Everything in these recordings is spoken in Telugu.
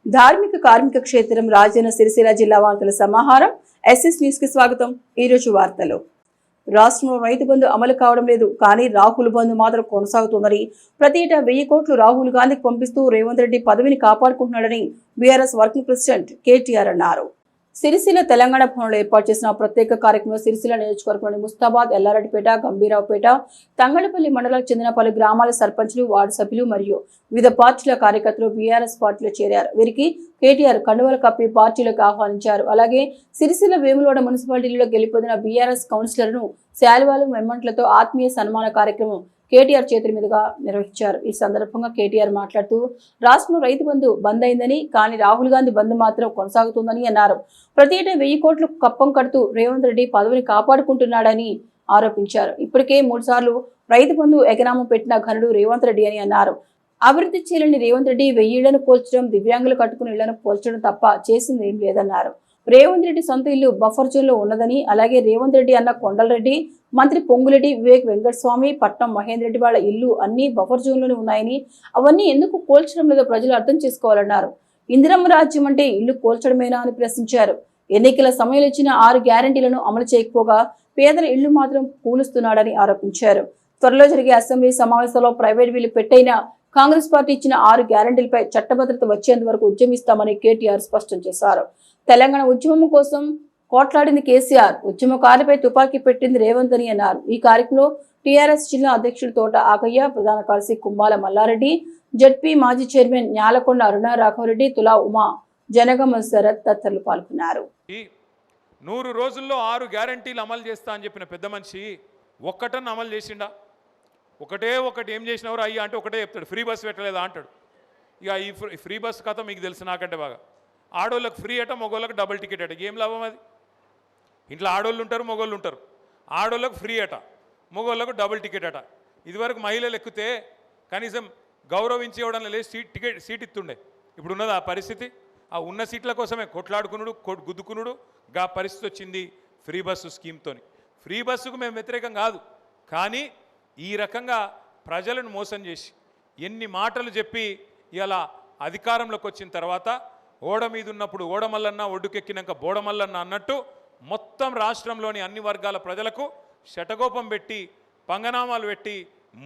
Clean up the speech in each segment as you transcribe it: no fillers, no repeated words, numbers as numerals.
ధార్మిక కార్మిక క్షేత్రం రాజన్న సిరిసిల్ల జిల్లా వార్తల సమాహారం. ఎస్ఎస్ న్యూస్ కి స్వాగతం. ఈ రోజు వార్తలు. రాష్ట్రంలో రైతు బంధు అమలు కావడం లేదు, కానీ రాహుల్ బంధు మాత్రం కొనసాగుతోందని, ప్రతి ఏటా 1000 కోట్లు రాహుల్ గాంధీకి పంపిస్తూ రేవంత్ రెడ్డి పదవిని కాపాడుకుంటున్నాడని బీఆర్ఎస్ వర్కింగ్ ప్రెసిడెంట్ కేటీఆర్ అన్నారు. సిరిసిల్ల తెలంగాణ భవనంలో ఏర్పాటు చేసిన ప్రత్యేక కార్యక్రమంలో సిరిసిల్ల నియోజకవర్గంలోని ముస్తాబాద్, ఎల్లారెడ్డిపేట, గంభీరావుపేట, తంగళపల్లి మండలాలకు చెందిన పలు గ్రామాల సర్పంచులు, వార్డు సభ్యులు మరియు వివిధ పార్టీల కార్యకర్తలు బీఆర్ఎస్ పార్టీలో చేరారు. వీరికి కేటీఆర్ కండువాలు కప్పి పార్టీలకు ఆహ్వానించారు. అలాగే సిరిసిల్ల వేములవాడ మున్సిపాలిటీలో గెలుపొందిన బీఆర్ఎస్ కౌన్సిలర్ను శాలువాలు, మెమ్మంట్లతో ఆత్మీయ సన్మాన కార్యక్రమం కేటీఆర్ చేతుల మీదుగా నిర్వహించారు. ఈ సందర్భంగా కేటీఆర్ మాట్లాడుతూ, రాష్ట్రంలో రైతు బంధు బంద్ అయిందని, కానీ రాహుల్ గాంధీ బంధు మాత్రం కొనసాగుతుందని అన్నారు. ప్రతి ఏటా 1000 కోట్లు కప్పం కడుతూ రేవంత్ రెడ్డి పదవిని కాపాడుకుంటున్నాడని ఆరోపించారు. ఇప్పటికే 3 సార్లు రైతు బంధు ఎగనామం పెట్టిన ఘనుడు రేవంత్ రెడ్డి అని అన్నారు. అభివృద్ధి చేయలేని రేవంత్ రెడ్డి 1000 ఇళ్లను పోల్చడం, దివ్యాంగులు కట్టుకుని ఇళ్లను పోల్చడం తప్ప చేసింది ఏం లేదన్నారు. రేవంత్ రెడ్డి సొంత ఇల్లు బఫర్ జోన్ లో ఉన్నదని, అలాగే రేవంత్ రెడ్డి అన్న కొండలరెడ్డి, మంత్రి పొంగులెడ్డి, వివేక్ వెంకటస్వామి, పట్నం మహేందర్ రెడ్డి వాళ్ళ ఇల్లు అన్ని బఫర్ జోన్ లోనే ఉన్నాయని, అవన్నీ ఎందుకు కోల్చడం లేదో ప్రజలు అర్థం చేసుకోవాలన్నారు. ఇందిరమ్మ రాజ్యం అంటే ఇల్లు కోల్చడమేనా అని ప్రశ్నించారు. ఎన్నికల సమయంలో ఇచ్చిన 6 గ్యారంటీలను అమలు చేయకపోగా పేదల ఇళ్లు మాత్రం కూలుస్తున్నాడని ఆరోపించారు. త్వరలో జరిగే అసెంబ్లీ సమావేశంలో ప్రైవేట్ వీలు పెట్టైనా కాంగ్రెస్ పార్టీ ఇచ్చిన 6 గ్యారంటీలపై చట్టభద్రత వచ్చేంత వరకు ఉద్యమిస్తామని కేటీఆర్ స్పష్టం చేశారు. తెలంగాణ ఉద్యమం కోసం కోట్లాడింది కేసీఆర్, ఉద్యమకారులపై తుపాకీ పెట్టింది రేవంత్ అని అన్నారు. ఈ కార్యక్రమంలో టీఆర్ఎస్ జిల్లా అధ్యక్షుడు తోట ఆగయ్య, ప్రధాన కార్యదర్శి కుంబాల మల్లారెడ్డి, జడ్పీ మాజీ చైర్మన్ న్యాలకొండ అరుణ రాఘవరెడ్డి, తులా ఉమా, జనగమ శరత్ తదితరులు పాల్గొన్నారు. 100 రోజుల్లో 6 గ్యారంటీలు అమలు చేస్తా అని చెప్పిన పెద్ద మనిషి ఒక్కటన్నా అమలు చేసిండా? ఒకటి ఏం చేసినవారు అయ్యా అంటే ఒకటే చెప్తాడు, ఫ్రీ బస్సు పెట్టలేదా అంటాడు. ఇక ఈ ఫ్రీ బస్సు కథ మీకు తెలుసు నాకంటే బాగా. ఆడోళ్ళకి ఫ్రీ అట, మగోళ్ళకి డబుల్ టికెట్ అట. ఏం లాభం అది? ఇంట్లో ఆడోళ్ళు ఉంటారు, మగోళ్ళు ఉంటారు. ఆడోళ్ళకు ఫ్రీ అట, మగోళ్ళకు డబుల్ టికెట్ అట. ఇదివరకు మహిళలు ఎక్కితే కనీసం గౌరవించి ఇవ్వడం లేదు, సీట్ ఇస్తుండే. ఇప్పుడు ఉన్నది ఆ పరిస్థితి. ఆ ఉన్న సీట్ల కోసమే కొట్లాడుకునుడు, గుద్దుకునుడు గా పరిస్థితి వచ్చింది ఫ్రీ బస్సు స్కీమ్తోని. ఫ్రీ బస్సుకు మేము వ్యతిరేకం కాదు, కానీ ఈ రకంగా ప్రజలను మోసం చేసి ఎన్ని మాటలు చెప్పి ఇలా అధికారంలోకి వచ్చిన తర్వాత ఓడ మీద ఉన్నప్పుడు ఓడమల్లన్న, ఒడ్డుకెక్కినాక బోడమల్లన్న అన్నట్టు మొత్తం రాష్ట్రంలోని అన్ని వర్గాల ప్రజలకు శటగోపం పెట్టి, పంగనామాలు పెట్టి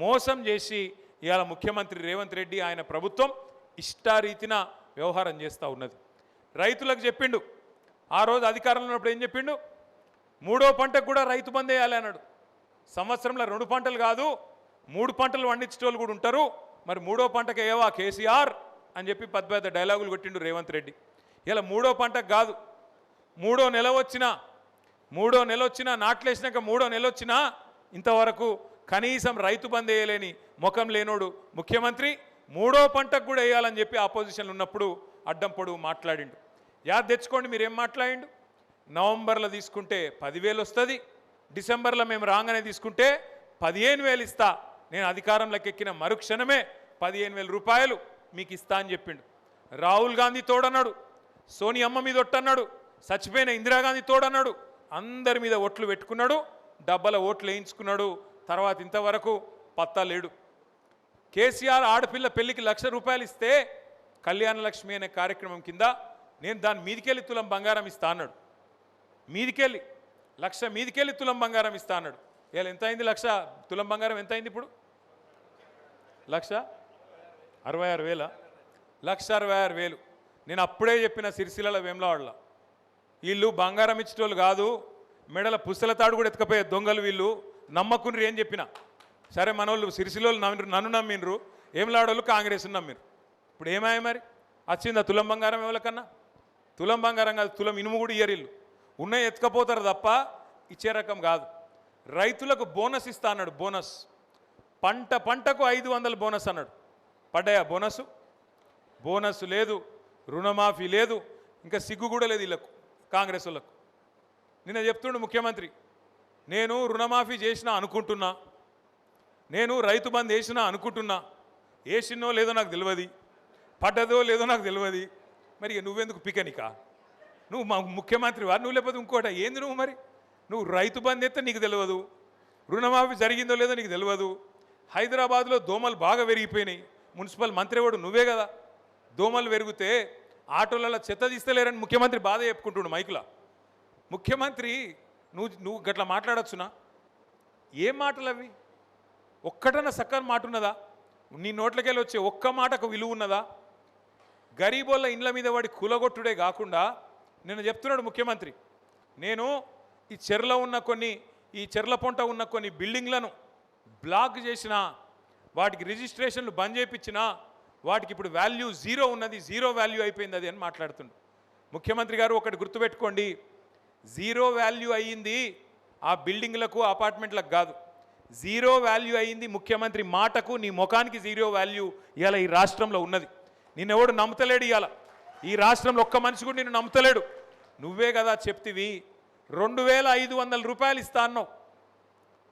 మోసం చేసి ఇవాళ ముఖ్యమంత్రి రేవంత్ రెడ్డి ఆయన ప్రభుత్వం ఇష్టారీతిన వ్యవహారం చేస్తూ ఉన్నది. రైతులకు చెప్పిండు, ఆ రోజు అధికారంలో ఉన్నప్పుడు ఏం చెప్పిండు? 3వ పంటకు కూడా రైతు బంద్ వేయాలి అన్నాడు. సంవత్సరంలో 2 పంటలు కాదు 3 పంటలు పండించేటోళ్ళు కూడా ఉంటారు, మరి 3వ పంటకు ఏవా కేసీఆర్ అని చెప్పి పెద్ద డైలాగులు కొట్టిండు రేవంత్ రెడ్డి. ఇలా 3వ పంటకు కాదు, 3వ నెల వచ్చినా నాట్లేసినాక 3వ నెల వచ్చినా ఇంతవరకు కనీసం రైతు బంద్ వేయలేని ముఖం లేనోడు ముఖ్యమంత్రి 3వ పంటకు కూడా వేయాలని చెప్పి ఆపోజిషన్లు ఉన్నప్పుడు అడ్డం పొడుగు మాట్లాడిండు. యాద్ తెచ్చుకోండి మీరేం మాట్లాడిండు. నవంబర్లో తీసుకుంటే 10,000 వస్తుంది, డిసెంబర్లో మేము రాగానే తీసుకుంటే 15,000 ఇస్తా, నేను అధికారంలోకి ఎక్కిన మరుక్షణమే 15,000 రూపాయలు మీకు ఇస్తా అని చెప్పిండు. రాహుల్ గాంధీ తోడన్నాడు, సోనియమ్మ మీద ఒట్టన్నాడు, చచ్చిపోయిన ఇందిరాగాంధీ తోడన్నాడు, అందరి మీద ఓట్లు పెట్టుకున్నాడు, డబ్బల ఓట్లు వేయించుకున్నాడు. తర్వాత ఇంతవరకు పత్తా లేడు. కేసీఆర్ ఆడపిల్ల పెళ్లికి 1,00,000 రూపాయలు ఇస్తే కళ్యాణ లక్ష్మి అనే కార్యక్రమం కింద నేను దాని మీదికెళ్ళి తులం బంగారం ఇస్తా అన్నాడు. మీదికెళ్ళి 1,00,000 మీదికెళ్ళి తులం బంగారం ఇస్తా అన్నాడు. ఇలా ఎంత అయింది? 1,00,000 తులం బంగారం ఎంత అయింది ఇప్పుడు? 1,66,000. 1,66,000. నేను అప్పుడే చెప్పిన సిరిసిల్ల వేములవాడలో వీళ్ళు బంగారం ఇచ్చేటోళ్ళు కాదు, మెడల పుస్తల తాడు కూడా ఎత్తుకపోయే దొంగలు వీళ్ళు, నమ్మకుని ఏం చెప్పిన. సరే మనోళ్ళు సిరిసిల్లోళ్ళు నన్ను నమ్మినరు, వేములవాడోళ్ళు కాంగ్రెస్ నమ్మిరు. ఇప్పుడు ఏమాయ మరి? వచ్చిందా తులం బంగారం ఎవరికన్నా? తులం బంగారం కాదు, తులం ఇనుము కూడా ఇయ్యరిల్లు. ఉన్నాయి ఎత్తుకపోతారు తప్ప ఇచ్చే రకం కాదు. రైతులకు బోనస్ ఇస్తా అన్నాడు. పంటకు 500 బోనస్ అన్నాడు. పడ్డాయా బోనస్ లేదు, రుణమాఫీ లేదు, ఇంకా సిగ్గు కూడా లేదు వీళ్ళకు, కాంగ్రెస్ వాళ్ళకు. నిన్న చెప్తుండు ముఖ్యమంత్రి, నేను రుణమాఫీ చేసినా అనుకుంటున్నా, నేను రైతు బంద్ వేసినా అనుకుంటున్నా, వేసినో లేదో నాకు తెలియదు, పడ్డదో లేదో నాకు తెలియదు, మరి నువ్వెందుకు పికనికా? నువ్వు మా ముఖ్యమంత్రి వారు, నువ్వు లేకపోతే ఇంకోట ఏంది నువ్వు? మరి నువ్వు రైతు బంద్ ఎత్తే నీకు తెలియదు, రుణమాఫీ జరిగిందో లేదో నీకు తెలియదు. హైదరాబాద్లో దోమలు బాగా పెరిగిపోయినాయి, మున్సిపల్ మంత్రి వాడు నువ్వే కదా. దోమలు పెరిగితే ఆటోలలో చెత్త తీస్తలేరని ముఖ్యమంత్రి బాధ చెప్పుకుంటుండు మైకులా. ముఖ్యమంత్రి నువ్వు గట్లా మాట్లాడచ్చునా? ఏం మాటలు అవి? ఒక్కటన్నా చక్కని మాట ఉన్నదా? నీ నోట్లకెళ్ళి వచ్చే ఒక్క మాటకు విలువ ఉన్నదా? గరీబోళ్ళ ఇండ్ల మీద వాడి కూలగొట్టుడే కాకుండా నేను చెప్తున్నాడు ముఖ్యమంత్రి, నేను ఈ చెర్ల ఉన్న ఈ చెర్ల పొంట ఉన్న కొన్ని బిల్డింగ్లను బ్లాక్ చేసిన, వాటికి రిజిస్ట్రేషన్లు బంద్ చేయించిన, వాటికి ఇప్పుడు వాల్యూ జీరో ఉన్నది, జీరో వాల్యూ అయిపోయింది అది అని మాట్లాడుతుండు. ముఖ్యమంత్రి గారు ఒకటి గుర్తుపెట్టుకోండి, జీరో వాల్యూ అయ్యింది ఆ బిల్డింగ్లకు అపార్ట్మెంట్లకు కాదు, జీరో వాల్యూ అయ్యింది ముఖ్యమంత్రి మాటకు, నీ ముఖానికి జీరో వాల్యూ ఇవాళ ఈ రాష్ట్రంలో ఉన్నది. నిన్నెవడు నమ్ముతలేడు. ఇవాళ ఈ రాష్ట్రంలో ఒక్క మనిషి కూడా నిన్ను నమ్ముతలేడు. నువ్వే కదా చెప్తివి 2500 రూపాయలు ఇస్తా అన్నావు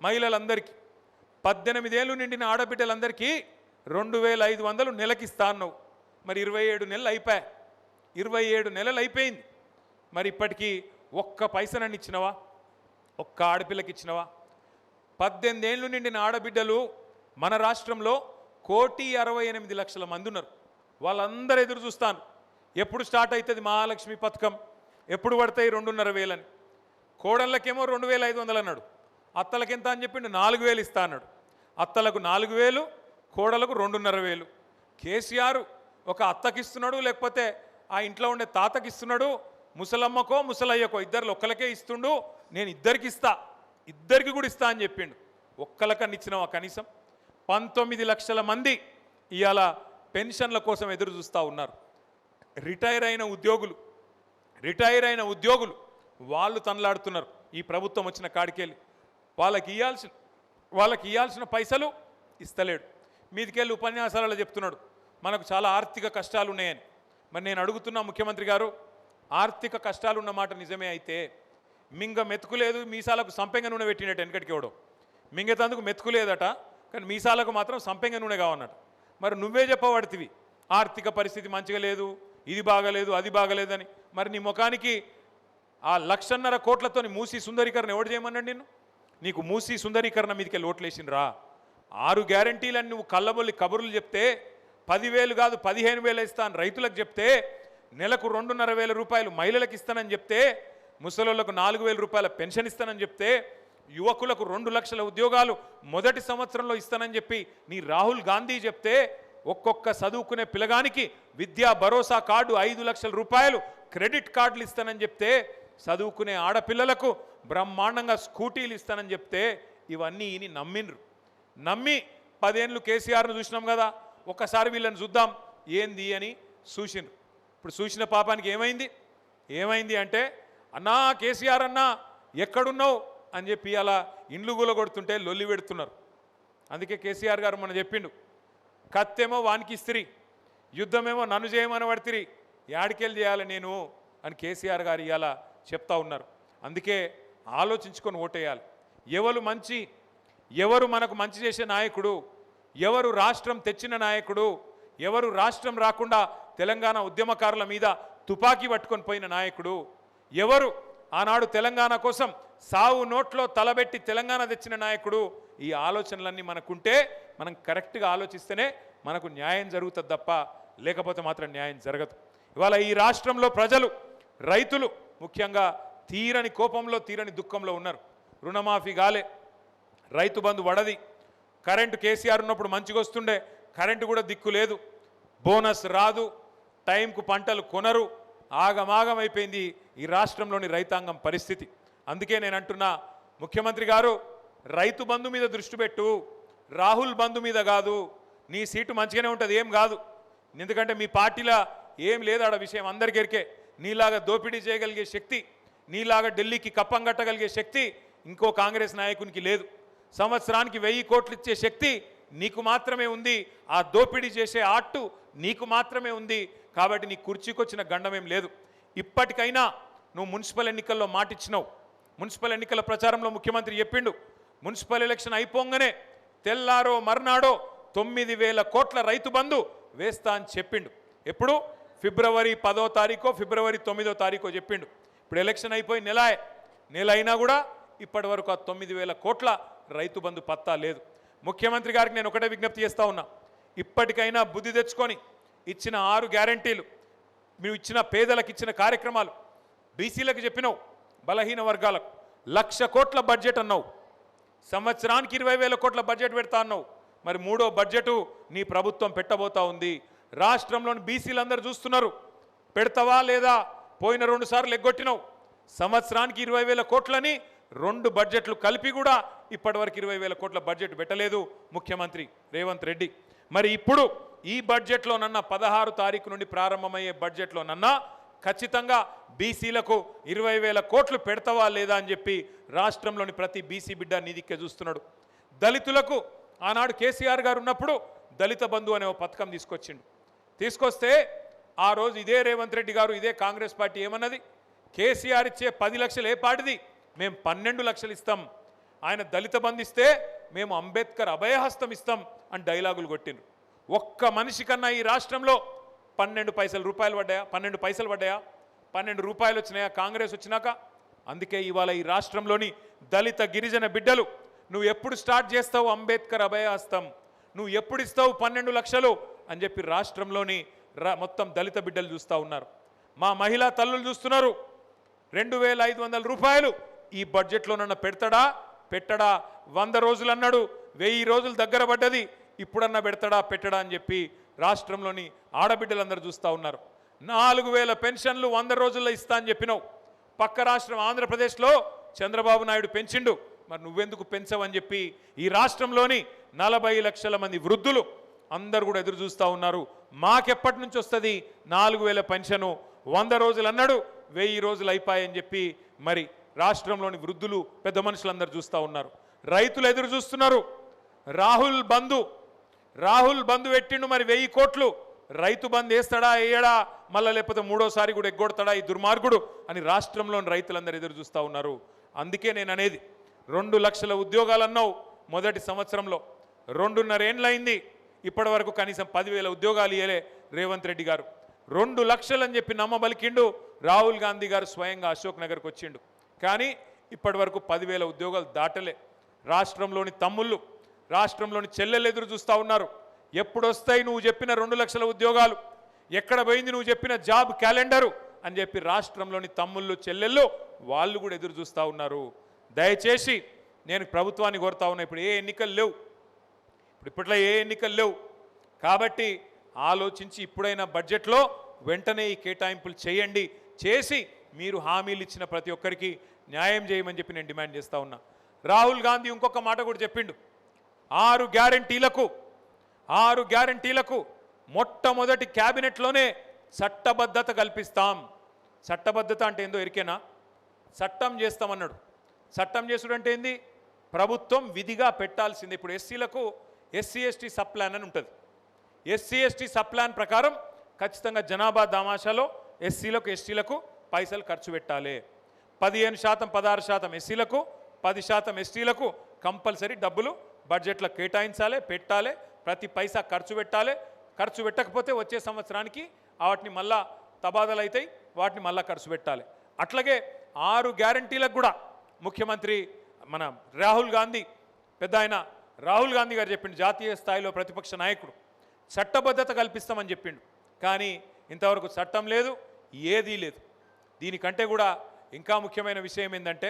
మహిళలందరికీ, 18 ఏళ్ళు నిండిన ఆడబిడ్డలందరికీ 2500 నెలకిస్తా అన్నావు. మరి 27 నెలలు అయిపోయాయి, 27 నెలలు అయిపోయింది. మరి ఇప్పటికీ ఒక్క పైసనని ఇచ్చినవా? ఒక్క ఆడపిల్లకి ఇచ్చినవా? 18 ఏళ్ళు నిండిన ఆడబిడ్డలు మన రాష్ట్రంలో 1,68,00,000 మంది ఉన్నారు. వాళ్ళందరూ ఎదురు చూస్తాను, ఎప్పుడు స్టార్ట్ అవుతుంది మహాలక్ష్మి పథకం, ఎప్పుడు పడతాయి 2,500 అని. కోడళ్ళకేమో 2,500 అన్నాడు, అత్తలకి ఎంత అని చెప్పిండు 4,000 ఇస్తా అన్నాడు. అత్తలకు 4,000, కోడలకు 2,500. కేసీఆర్ ఒక అత్తకిస్తున్నాడు, లేకపోతే ఆ ఇంట్లో ఉండే తాతకి ఇస్తున్నాడు, ముసలమ్మకో ముసలయ్యకో ఇద్దరు ఒక్కలకే ఇస్తుండు. నేను ఇద్దరికి ఇస్తా, ఇద్దరికి కూడా ఇస్తా అని చెప్పిండు. ఒక్కలకన్నా ఇచ్చినావా? కనీసం 19 లక్షల మంది ఇవాళ పెన్షన్ల కోసం ఎదురు చూస్తూ ఉన్నారు. రిటైర్ అయిన ఉద్యోగులు వాళ్ళు తనలాడుతున్నారు. ఈ ప్రభుత్వం వచ్చిన కాడికెళ్ళి వాళ్ళకి ఇవ్వాల్సిన పైసలు ఇస్తలేడు. మీదికెళ్ళి ఉపన్యాసాలలో చెప్తున్నాడు మనకు చాలా ఆర్థిక కష్టాలు ఉన్నాయని. మరి నేను అడుగుతున్నా ముఖ్యమంత్రి గారు, ఆర్థిక కష్టాలు ఉన్న మాట నిజమే అయితే మింగ మెతుకులేదు, మీసాలకు సంపెంగ నూనె పెట్టినట్టు వెనకటికి ఎవడో మింగేతందుకు మెతుకులేదట, కానీ మీసాలకు మాత్రం సంపెంగ నూనె కావన్నట. మరి నువ్వే చెప్పబడుతుంది ఆర్థిక పరిస్థితి మంచిగా లేదు, ఇది బాగలేదు, అది బాగలేదని. మరి నీ ముఖానికి ఆ 1,50,000 కోట్లతో మూసీ సుందరీకరణ ఎవడు చేయమన్నాడు నిన్ను? నీకు మూసీ సుందరీకరణ మీదకి లోట్లేసినరా? 6 గ్యారంటీలని నువ్వు కళ్ళబొల్లి కబుర్లు చెప్తే 10,000 కాదు 15,000 ఇస్తాను రైతులకు చెప్తే, నెలకు 2,500 రూపాయలు మహిళలకు ఇస్తానని చెప్తే, ముసలోళ్లకు 4,000 రూపాయల పెన్షన్ ఇస్తానని చెప్తే, యువకులకు 2 లక్షల ఉద్యోగాలు మొదటి సంవత్సరంలో ఇస్తానని చెప్పి నీ రాహుల్ గాంధీ చెప్తే, ఒక్కొక్క చదువుకునే పిల్లగానికి విద్యా భరోసా కార్డు 5 లక్షల రూపాయలు క్రెడిట్ కార్డులు ఇస్తానని చెప్తే, చదువుకునే ఆడపిల్లలకు బ్రహ్మాండంగా స్కూటీలు ఇస్తానని చెప్తే, ఇవన్నీ ఈయన నమ్మి 10 ఏళ్ళు కేసీఆర్ను చూసినాం కదా, ఒక్కసారి వీళ్ళని చూద్దాం ఏంది అని చూసిండ్రు. ఇప్పుడు చూసిన పాపానికి ఏమైంది అంటే, అన్నా కేసీఆర్ అన్నా ఎక్కడున్నావు అని చెప్పి అలా ఇండ్లు కూలగొడుతుంటే లొల్లి పెడుతున్నారు. అందుకే కేసీఆర్ గారు మనం చెప్పిండు, కత్తేమో వానికి ఇస్త్రీ, యుద్ధమేమో నన్ను చేయమని పడితిరి, యాడికెళ్ళి చేయాలి నేను అని కేసీఆర్ గారు ఇలా చెప్తా ఉన్నారు. అందుకే ఆలోచించుకొని ఓటేయాలి. ఎవరు మనకు మంచి చేసే నాయకుడు, ఎవరు రాష్ట్రం తెచ్చిన నాయకుడు, ఎవరు రాష్ట్రం రాకుండా తెలంగాణ ఉద్యమకారుల మీద తుపాకీ పట్టుకొని పోయిన నాయకుడు, ఎవరు ఆనాడు తెలంగాణ కోసం సావు నోట్లో తలబెట్టి తెలంగాణ తెచ్చిన నాయకుడు, ఈ ఆలోచనలన్నీ మనకుంటే మనం కరెక్ట్గా ఆలోచిస్తేనే మనకు న్యాయం జరుగుతుంది తప్ప లేకపోతే మాత్రం న్యాయం జరగదు. ఇవాళ ఈ రాష్ట్రంలో ప్రజలు, రైతులు ముఖ్యంగా తీరని కోపంలో తీరని దుఃఖంలో ఉన్నారు. రుణమాఫీ గాలే, రైతు బంధు వడది, కరెంటు కేసీఆర్ ఉన్నప్పుడు మంచిగా వస్తుండే, కరెంటు కూడా దిక్కు లేదు, బోనస్ రాదు, టైంకు పంటలు కొనరు, ఆగమాగం అయిపోయింది ఈ రాష్ట్రంలోని రైతాంగం పరిస్థితి. అందుకే నేను అంటున్నా ముఖ్యమంత్రి గారు, రైతు బంధు మీద దృష్టి పెట్టు, రాహుల్ బంధు మీద కాదు. నీ సీటు మంచిగానే ఉంటుంది, ఏం కాదు. ఎందుకంటే మీ పార్టీలో ఏం లేదు ఆడ విషయం అందరికీ ఎరికే. నీలాగా దోపిడీ చేయగలిగే శక్తి, నీలాగా ఢిల్లీకి కప్పం కట్టగలిగే శక్తి ఇంకో కాంగ్రెస్ నాయకునికి లేదు. సంవత్సరానికి 1000 కోట్లు ఇచ్చే శక్తి నీకు మాత్రమే ఉంది. ఆ దోపిడీ చేసే ఆట్టు నీకు మాత్రమే ఉంది. కాబట్టి నీ కుర్చీకొచ్చిన గండమేం లేదు. ఇప్పటికైనా నువ్వు మున్సిపల్ ఎన్నికల్లో మాటిచ్చినావు. మున్సిపల్ ఎన్నికల ప్రచారంలో ముఖ్యమంత్రి చెప్పిండు, మున్సిపల్ ఎలక్షన్ అయిపోగానే తెల్లారో మర్నాడో 9,000 కోట్ల రైతు బంధు వేస్తా అని చెప్పిండు. ఎప్పుడు? ఫిబ్రవరి 10వ తారీఖో ఫిబ్రవరి 9వ తారీఖో చెప్పిండు. ఇప్పుడు ఎలక్షన్ అయిపోయి నెల అయినా కూడా ఇప్పటి వరకు ఆ 9,000 కోట్ల రైతు బంధు పత్తా లేదు. ముఖ్యమంత్రి గారికి నేను ఒకటే విజ్ఞప్తి చేస్తా ఉన్నా, ఇప్పటికైనా బుద్ధి తెచ్చుకొని ఇచ్చిన 6 గ్యారంటీలు మీరు ఇచ్చిన పేదలకు ఇచ్చిన కార్యక్రమాలు, బీసీలకు చెప్పినావు, బలహీన వర్గాలకు 1,00,000 కోట్ల బడ్జెట్ అన్నావు, సంవత్సరానికి 20,000 కోట్ల బడ్జెట్ పెడతా అన్నావు. మరి మూడో బడ్జెటు నీ ప్రభుత్వం పెట్టబోతా ఉంది. రాష్ట్రంలోని బీసీలందరూ చూస్తున్నారు, పెడతావా లేదా? పోయిన 2 సార్లు ఎగ్గొట్టినావు. సంవత్సరానికి 20,000 కోట్లని 2 బడ్జెట్లు కలిపి కూడా ఇప్పటివరకు 20,000 కోట్ల బడ్జెట్ పెట్టలేదు ముఖ్యమంత్రి రేవంత్ రెడ్డి. మరి ఇప్పుడు ఈ బడ్జెట్లోనన్నా 16 తారీఖు నుండి ప్రారంభమయ్యే బడ్జెట్లోనన్నా ఖచ్చితంగా బీసీలకు 20,000 కోట్లు పెడతావా లేదా అని చెప్పి రాష్ట్రంలోని ప్రతి బీసీ బిడ్డ నిధికే చూస్తున్నాడు. దళితులకు ఆనాడు కేసీఆర్ గారు ఉన్నప్పుడు దళిత బంధు అనే ఒక పథకం తీసుకొస్తే ఆ రోజు ఇదే రేవంత్ రెడ్డి గారు, ఇదే కాంగ్రెస్ పార్టీ ఏమన్నది, కేసీఆర్ ఇచ్చే 10 లక్షలు ఏ పాటిది, మేము 12 లక్షలు ఇస్తాం, ఆయన దళిత బంధు ఇస్తే మేము అంబేద్కర్ అభయహస్తం ఇస్తాం అని డైలాగులు కొట్టిండ్రు. ఒక్క మనిషి కన్నా ఈ రాష్ట్రంలో 12 రూపాయలు పడ్డాయా? 12 పైసలు పడ్డాయా? 12 రూపాయలు వచ్చినాయా కాంగ్రెస్ వచ్చినాక? అందుకే ఇవాళ ఈ రాష్ట్రంలోని దళిత గిరిజన బిడ్డలు, నువ్వు ఎప్పుడు స్టార్ట్ చేస్తావు అంబేద్కర్ అభయహస్తం, నువ్వు ఎప్పుడు ఇస్తావు 12 లక్షలు అని చెప్పి రాష్ట్రంలోని మొత్తం దళిత బిడ్డలు చూస్తూ ఉన్నారు. మా మహిళా తల్లులు చూస్తున్నారు. 2,500 రూపాయలు ఈ బడ్జెట్లోనన్నా పెట్టడా? 100 రోజులు అన్నాడు, 1000 రోజులు దగ్గర పడ్డది, ఇప్పుడన్నా పెట్టడా అని చెప్పి రాష్ట్రంలోని ఆడబిడ్డలందరూ చూస్తూ ఉన్నారు. 4,000 పెన్షన్లు 100 రోజుల్లో ఇస్తా అని చెప్పినావు. పక్క రాష్ట్రం ఆంధ్రప్రదేశ్లో చంద్రబాబు నాయుడు పెంచిండు, మరి నువ్వెందుకు పెంచవని చెప్పి ఈ రాష్ట్రంలోని 40 లక్షల మంది వృద్ధులు అందరూ కూడా ఎదురు చూస్తూ ఉన్నారు. మాకెప్పటి నుంచి వస్తుంది 4,000 పెన్షను? 100 రోజులు అన్నాడు, 1000 రోజులు అయిపోయాయని చెప్పి మరి రాష్ట్రంలోని వృద్ధులు పెద్ద మనుషులందరూ చూస్తూ ఉన్నారు. రైతులు ఎదురు చూస్తున్నారు. రాహుల్ బంధు పెట్టిండు, మరి 1000 కోట్లు రైతు బంధు వేస్తాడా వేయడా, మళ్ళీ లేకపోతే మూడోసారి కూడా ఎగ్గొడతాడా ఈ దుర్మార్గుడు అని రాష్ట్రంలోని రైతులందరూ ఎదురు చూస్తూ ఉన్నారు. అందుకే నేను అనేది, 2 లక్షల ఉద్యోగాలు అన్నావు మొదటి సంవత్సరంలో, 2.5 ఏళ్ళైంది, ఇప్పటి వరకు కనీసం 10,000 ఉద్యోగాలు ఇయ్యలే రేవంత్ రెడ్డి గారు. 2 లక్షలు అని చెప్పి నమ్మబలికిండు. రాహుల్ గాంధీ గారు స్వయంగా అశోక్ నగర్కి వచ్చిండు, కానీ ఇప్పటి వరకు 10,000 ఉద్యోగాలు దాటలే. రాష్ట్రంలోని తమ్ముళ్ళు, రాష్ట్రంలోని చెల్లెలు ఎదురు చూస్తూ ఉన్నారు. ఎప్పుడు వస్తాయి నువ్వు చెప్పిన 2 లక్షల ఉద్యోగాలు, ఎక్కడ పోయింది నువ్వు చెప్పిన జాబ్ క్యాలెండరు అని చెప్పి రాష్ట్రంలోని తమ్ముళ్ళు చెల్లెళ్ళు వాళ్ళు కూడా ఎదురు చూస్తూ ఉన్నారు. దయచేసి నేను ప్రభుత్వాన్ని కోరుతా ఉన్నా, ఇప్పుడు ఏ ఎన్నికలు లేవు, ఇప్పట్లో ఏ ఎన్నికలు లేవు కాబట్టి ఆలోచించి ఇప్పుడైనా బడ్జెట్లో వెంటనే ఈ కేటాయింపులు చేయండి, చేసి మీరు హామీలు ఇచ్చిన ప్రతి ఒక్కరికి న్యాయం చేయమని చెప్పి నేను డిమాండ్ చేస్తూ ఉన్నా. రాహుల్ గాంధీ ఇంకొక మాట కూడా చెప్పిండు, 6 గ్యారంటీలకు మొట్టమొదటి క్యాబినెట్లోనే చట్టబద్ధత కల్పిస్తాం. చట్టబద్ధత అంటే ఏందో ఎరికేనా? చట్టం చేస్తామన్నాడు. చట్టం చేసుడు అంటే ఏంది? ప్రభుత్వం విధిగా పెట్టాల్సింది. ఇప్పుడు ఎస్సీలకు SC/ST సబ్ ప్లాన్ అని ఉంటుంది. SC/ST సబ్ ప్లాన్ ప్రకారం ఖచ్చితంగా జనాభా దామాషాలో ఎస్సీలకు ఎస్టీలకు పైసలు ఖర్చు పెట్టాలి. 15%, 16% ఎస్సీలకు, 10% ఎస్టీలకు కంపల్సరీ డబ్బులు బడ్జెట్లో కేటాయించాలి, పెట్టాలి, ప్రతి పైసా ఖర్చు పెట్టాలి. ఖర్చు పెట్టకపోతే వచ్చే సంవత్సరానికి వాటిని మళ్ళా తబాదలు అవుతాయి, వాటిని మళ్ళా ఖర్చు పెట్టాలి. అట్లాగే 6 గ్యారంటీలకు కూడా ముఖ్యమంత్రి మన రాహుల్ గాంధీ గారు చెప్పిండు, జాతీయ స్థాయిలో ప్రతిపక్ష నాయకుడు చట్టబద్ధత కల్పిస్తామని చెప్పిండు. కానీ ఇంతవరకు చట్టం లేదు, ఏదీ లేదు. దీనికంటే కూడా ఇంకా ముఖ్యమైన విషయం ఏంటంటే,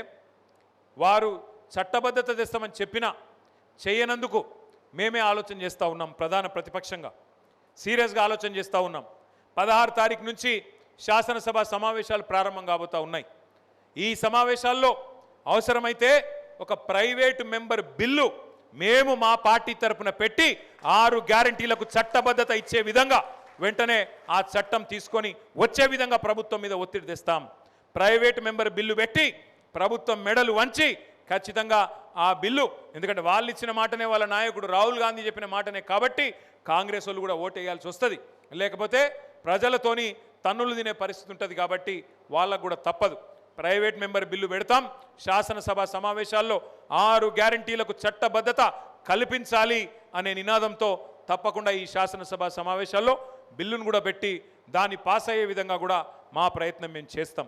వారు చట్టబద్ధత తెస్తామని చెప్పినా చేయనందుకు మేమే ఆలోచన చేస్తూ ఉన్నాం. ప్రధాన ప్రతిపక్షంగా సీరియస్గా ఆలోచన చేస్తూ ఉన్నాం. 16 తారీఖు నుంచి శాసనసభ సమావేశాలు ప్రారంభం కాబోతూ ఉన్నాయి. ఈ సమావేశాల్లో అవసరమైతే ఒక ప్రైవేటు మెంబర్ బిల్లు మేము మా పార్టీ తరపున పెట్టి 6 గ్యారంటీలకు చట్టబద్ధత ఇచ్చే విధంగా వెంటనే ఆ చట్టం తీసుకొని వచ్చే విధంగా ప్రభుత్వం మీద ఒత్తిడి తెస్తాం. ప్రైవేటు మెంబర్ బిల్లు పెట్టి ప్రభుత్వం మెడలు వంచి ఖచ్చితంగా ఆ బిల్లు, ఎందుకంటే వాళ్ళు ఇచ్చిన మాటనే, వాళ్ళ నాయకుడు రాహుల్ గాంధీ చెప్పిన మాటనే కాబట్టి కాంగ్రెస్ వాళ్ళు కూడా ఓటేయాల్సి వస్తుంది. లేకపోతే ప్రజలతోని తన్నులు తినే పరిస్థితి ఉంటుంది కాబట్టి వాళ్ళకు కూడా తప్పదు. ప్రైవేట్ మెంబర్ బిల్లు పెడతాం. శాసనసభ సమావేశాల్లో 6 గ్యారంటీలకు చట్టబద్ధత కల్పించాలి అనే నినాదంతో తప్పకుండా ఈ శాసనసభ సమావేశాల్లో బిల్లును కూడా పెట్టి దాన్ని పాస్ అయ్యే విధంగా కూడా మా ప్రయత్నం మేము చేస్తాం.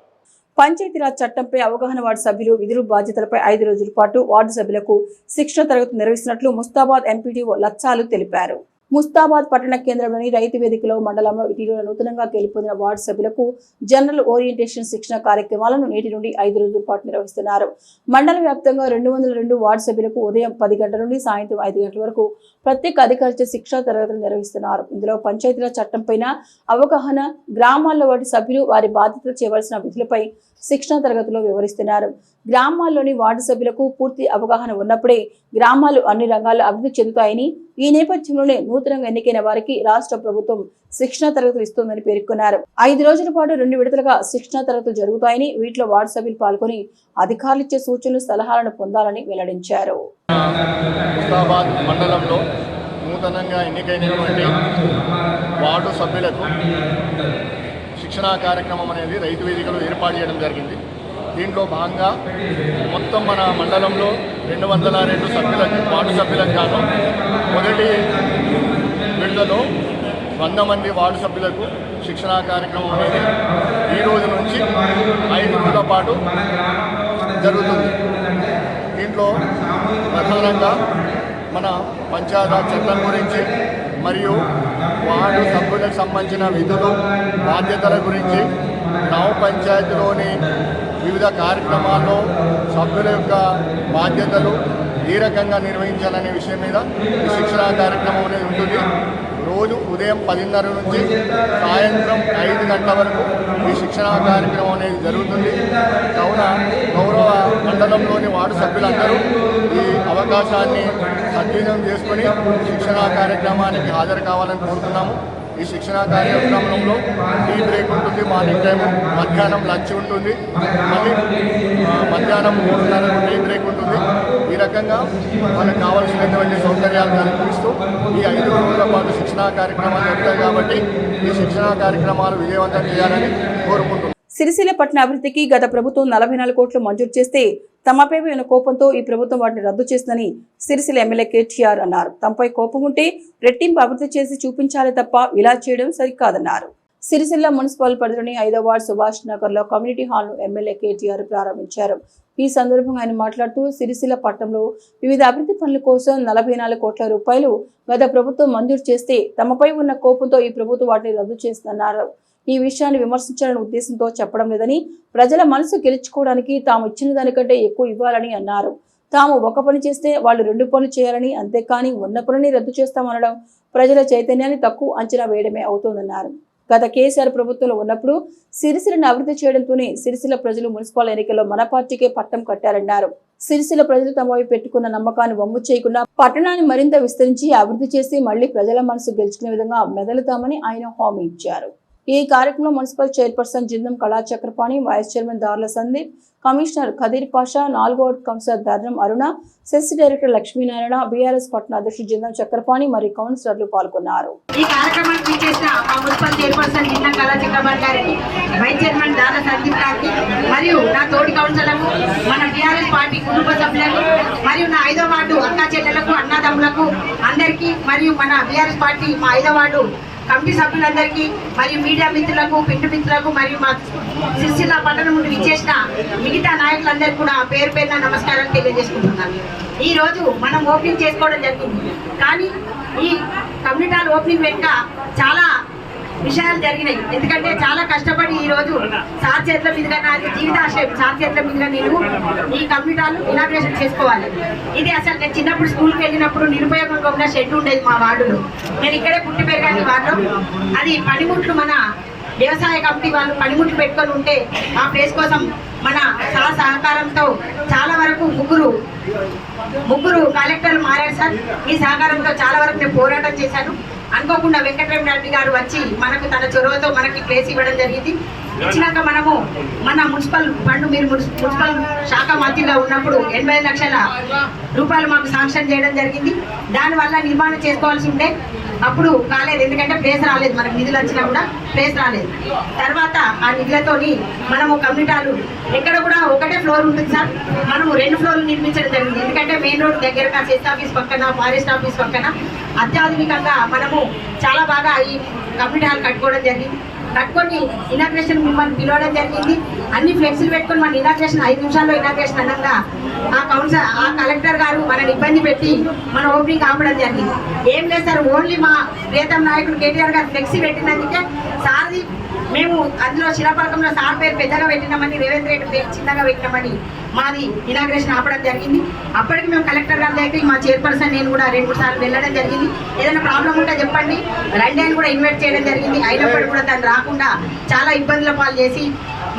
పంచాయతీరాజ్ చట్టంపై అవగాహన వార్డు సభ్యులు విధులు బాధ్యతలపై 5 రోజుల పాటు వార్డు సభ్యులకు శిక్షణ తరగతులు నిర్వహిస్తున్నట్లు ముస్తాబాద్ ఎంపీడీఓ లచ్చాలు తెలిపారు. ముస్తాబాద్ పట్టణ కేంద్రంలోని రైతు వేదికలో మండలంలో ఇటీవల నూతనంగా గెలుపొందిన వార్డు సభ్యులకు జనరల్ ఓరియంటేషన్ శిక్షణ కార్యక్రమాలను నేటి నుండి 5 రోజుల పాటు నిర్వహిస్తున్నారు. మండల వ్యాప్తంగా 202 వార్డు సభ్యులకు ఉదయం 10 గంటల నుండి సాయంత్రం 5 గంటల వరకు ప్రత్యేక అధికారులచే శిక్షణ తరగతులు నిర్వహిస్తున్నారు. ఇందులో పంచాయతీరాజ్ చట్టంపైన అవగాహన, గ్రామాల్లో వాటి సభ్యులు వారి బాధ్యతలు చేయవలసిన విధులపై శిక్షణ తరగతులు వివరిస్తున్నారు. గ్రామాల్లోని వార్డు సభ్యులకు పూర్తి అవగాహన ఉన్నప్పుడే గ్రామాలు అన్ని రంగాల్లో అభివృద్ధి చెందుతాయని, ఈ నేపథ్యంలోనే నూతనంగా ఎన్నికైన వారికి రాష్ట్ర ప్రభుత్వం శిక్షణ తరగతులు ఇస్తోందని పేర్కొన్నారు. 5 రోజుల పాటు 2 విడతలుగా శిక్షణ తరగతులు జరుగుతాయని, వీటిలో వార్డు సభ్యులు పాల్గొని అధికారులు ఇచ్చే సూచనలు, సలహాలను పొందాలని వెల్లడించారు. ముస్తాబాద్ మండలంలో నూతనంగా ఎన్నికైనటువంటి వార్డు సభ్యులకు శిక్షణా కార్యక్రమం అనేది రైతు వేదికలో ఏర్పాటు చేయడం జరిగింది. దీంట్లో భాగంగా మొత్తం మన మండలంలో 202 సభ్యులకు, వార్డు సభ్యులకు గాను మొదటి విడతలో 100 మంది వార్డు సభ్యులకు శిక్షణా కార్యక్రమం అనేది ఈ రోజు నుంచి 5 రోజుల పాటు జరుగుతుంది. దీంట్లో ప్రధానంగా మన పంచాయతీరాజ్ చట్టం గురించి మరియు వార్డు సభ్యులకు సంబంధించిన విధులు, బాధ్యతల గురించి, గ్రామ పంచాయతీలోని వివిధ కార్యక్రమాల్లో సభ్యుల యొక్క బాధ్యతలు ఏ రకంగా నిర్వహించాలనే విషయం మీద ఈ శిక్షణా కార్యక్రమం అనేది ఉంటుంది. రోజు ఉదయం 10:30 నుంచి సాయంత్రం 5 గంటల వరకు ఈ శిక్షణా కార్యక్రమం అనేది జరుగుతుంది. కావున గౌరవ మండలంలోని వార్డు సభ్యులందరూ ఈ అవకాశాన్ని సద్వినియోగం చేసుకొని శిక్షణా కార్యక్రమానికి హాజరు కావాలని కోరుతున్నాము. ఈ శిక్షణా కార్యక్రమంలో టీ బ్రేక్ ఉంటుంది, మార్నింగ్ టైం, మధ్యాహ్నం లంచ్ ఉంటుంది, మళ్ళీ మధ్యాహ్నం 3:30 టీ బ్రేక్ ఉంటుంది. ఈ రకంగా మనకు కావాల్సినటువంటి సౌకర్యాలు కల్పిస్తూ ఈ 5 రోజుల పాటు శిక్షణా కార్యక్రమాలు జరుగుతాయి. కాబట్టి ఈ శిక్షణా కార్యక్రమాలు విజయవంతం చేయాలని కోరుకుంటున్నాం. సిరిసిల్ల పట్టణ అభివృద్ధికి గత ప్రభుత్వం 44 కోట్లు మంజూరు చేస్తే తమపై ఉన్న కోపంతో ఈ ప్రభుత్వం వాటిని రద్దు చేస్తుందని సిరిసిల్ల ఎమ్మెల్యే కేటీఆర్ అన్నారు. తమపై కోపం ఉంటే రెట్టింపు అభివృద్ధి చేసి చూపించాలి తప్ప ఇలా చేయడం సరికాదన్నారు. సిరిసిల్ల మున్సిపల్ పరిధిలోని 5వ వార్డు సుభాష్ నగర్ లో కమ్యూనిటీ హాల్ ను ఎమ్మెల్యే కేటీఆర్ ప్రారంభించారు. ఈ సందర్భంగా ఆయన మాట్లాడుతూ సిరిసిల్ల పట్టణంలో వివిధ అభివృద్ధి పనుల కోసం 44 కోట్ల రూపాయలు గత ప్రభుత్వం మంజూరు చేస్తే తమపై ఉన్న కోపంతో ఈ ప్రభుత్వం వాటిని రద్దు చేస్తున్నారు. ఈ విషయాన్ని విమర్శించాలనే ఉద్దేశంతో చెప్పడం లేదని, ప్రజల మనసు గెలుచుకోవడానికి తాము ఇచ్చిన దానికంటే ఎక్కువ ఇవ్వాలని అన్నారు. తాము ఒక పని చేస్తే వాళ్ళు 2 పనులు చేయాలని, అంతేకాని ఉన్న పనిని రద్దు చేస్తామనడం ప్రజల చైతన్యాన్ని తక్కువ అంచనా వేయడమే అవుతోందన్నారు. గత కేసీఆర్ ప్రభుత్వంలో ఉన్నప్పుడు సిరిసిల్లను అభివృద్ధి చేయడంతోనే సిరిసిల్ల ప్రజలు మున్సిపల్ ఎన్నికల్లో మన పార్టీకే పట్టం కట్టారన్నారు. సిరిసిల్ల ప్రజలు తమపై పెట్టుకున్న నమ్మకాన్ని వమ్ము చేయకుండా పట్టణాన్ని మరింత విస్తరించి అభివృద్ధి చేసి మళ్లీ ప్రజల మనసు గెలుచుకునే విధంగా మెదలుతామని ఆయన హామీ ఇచ్చారు. ఈ కార్యక్రమంలో మున్సిపల్ చైర్పర్సన్ జిందం కళా చక్రపాణి, వైస్ చైర్మన్ దార్ల సందీప్, కమిషనర్ ఖదీర్ పాషా, 4వ వార్డు కౌన్సిలర్ ధర్నం అరుణ, సెస్ డైరెక్టర్ లక్ష్మీనారాయణ, బీఆర్ఎస్ పట్టణ అధ్యక్షుడు జిందం చక్రపాణి మరియు కౌన్సిలర్లు పాల్గొన్నారు. ఈ కార్యక్రమానికి చేసిన మున్సిపల్ చైర్పర్సన్ జిందం కళా చక్రపాణి గారికి, వైస్ చైర్మన్ దార్ల సందీప్ గారికి మరియు నా తోటి కౌన్సిలర్లకు, మన బీఆర్ఎస్ పార్టీ కుటుంబ సభ్యులకు మరియు నా 5వ వార్డు అక్కా చెల్లెలకు, అన్నదమ్ములకు అందరికీ మరియు మన బీఆర్ఎస్ పార్టీ మా 5వ వార్డు కమిటీ సభ్యులందరికీ మరియు మీడియా మిత్రులకు, పిండి మిత్రులకు మరియు మా సిరిసిల్ల పట్టణం నుండి విచ్చేసిన మిగతా నాయకులందరికీ కూడా పేరు పేరున నమస్కారాలు తెలియజేసుకుంటున్నాను. ఈ రోజు మనం ఓపెనింగ్ చేసుకోవడం జరిగింది. కానీ ఈ కమ్యూనిటీ హాల్ ఓపెనింగ్ వెనుక చాలా విషయాలు జరిగినాయి. ఎందుకంటే చాలా కష్టపడి ఈ రోజు సార్ చేతుల మీదుగా, నాకు జీవితాశయం సార్ చేతుల మీదుగా నేను ఈ కమ్యూనిటీ హాల్ ఇనాగ్రేషన్ చేసుకోవాలి. ఇది అసలు నేను చిన్నప్పుడు స్కూల్కి వెళ్ళినప్పుడు నిరుపయోగంగా ఉన్న షెడ్ ఉండేది మా వార్డులో. నేను ఇక్కడే పుట్టి పెరిగాను వార్డులో. అది పనిముట్లు మన వ్యవసాయ కమిటీ వాళ్ళు పనిముట్లు పెట్టుకొని ఉంటే ఆ ప్లేస్ కోసం మన సహకారంతో చాలా వరకు ముగ్గురు కలెక్టర్లు మారారు సార్. ఈ సహకారంతో చాలా వరకు నేను పోరాటం చేశాను. అనుకోకుండా వెంకటరమణారెడ్డి గారు వచ్చి మనకు తన చొరవతో మనకి ప్లేస్ ఇవ్వడం జరిగింది. ఇచ్చినాక మనము మన మున్సిపల్ ఫండ్, మీరు మున్సిపల్ శాఖ మంత్రిగా ఉన్నప్పుడు 80 లక్షల రూపాయలు మాకు శాంక్షన్ చేయడం జరిగింది. దానివల్ల నిర్మాణం చేసుకోవాల్సి ఉంటే అప్పుడు కాలేదు, ఎందుకంటే ప్లేస్ రాలేదు. మనకు నిధులు వచ్చినా కూడా ప్లేస్ రాలేదు. తర్వాత ఆ నిధులతోని మనము కమ్యూనిటీ హాల్ ఎక్కడ కూడా ఒకటే ఫ్లోర్ ఉంటుంది సార్, మనము 2 ఫ్లోర్లు నిర్మించడం జరిగింది. ఎందుకంటే మెయిన్ రోడ్ దగ్గరగా సెస్ ఆఫీస్ పక్కన, ఫారెస్ట్ ఆఫీస్ పక్కన అత్యాధునికంగా మనము చాలా బాగా ఈ కమ్యూనిటీ హాల్ కట్టుకోవడం జరిగింది. కట్టుకొని ఇనాగ్రేషన్ మిమ్మల్ని పిలవడం జరిగింది. అన్ని ఫ్లెక్సీలు పెట్టుకొని మన ఇనాగ్రేషన్ 5 నిమిషాల్లో ఇనాగ్రేషన్ అనగా ఆ కలెక్టర్ గారు మనల్ని ఇబ్బంది పెట్టి మన ఓపెనింగ్ ఆపడం జరిగింది. ఏం లేదు సార్, ఓన్లీ మా ప్రియతమ నాయకుడు కేటీఆర్ గారు ఫ్లెక్సీ పెట్టినందుకే సార్ది మేము అందులో శిలాఫలకంలో సార్ పేరు పెద్దగా పెట్టినామని, రేవంత్ రెడ్డి పేరు చిన్నగా పెట్టినామని మాది ఇనాగ్రేషన్ ఆపడం జరిగింది. అప్పటికి మేము కలెక్టర్ గారి దగ్గరికి మా చైర్పర్సన్ నేను కూడా 2-3 సార్లు వెళ్ళడం జరిగింది. ఏదైనా ప్రాబ్లం ఉంటే చెప్పండి రండి అని కూడా ఇన్వైట్ చేయడం జరిగింది. అయినప్పటికీ కూడా తను రాకుండా చాలా ఇబ్బందుల పాలు చేసి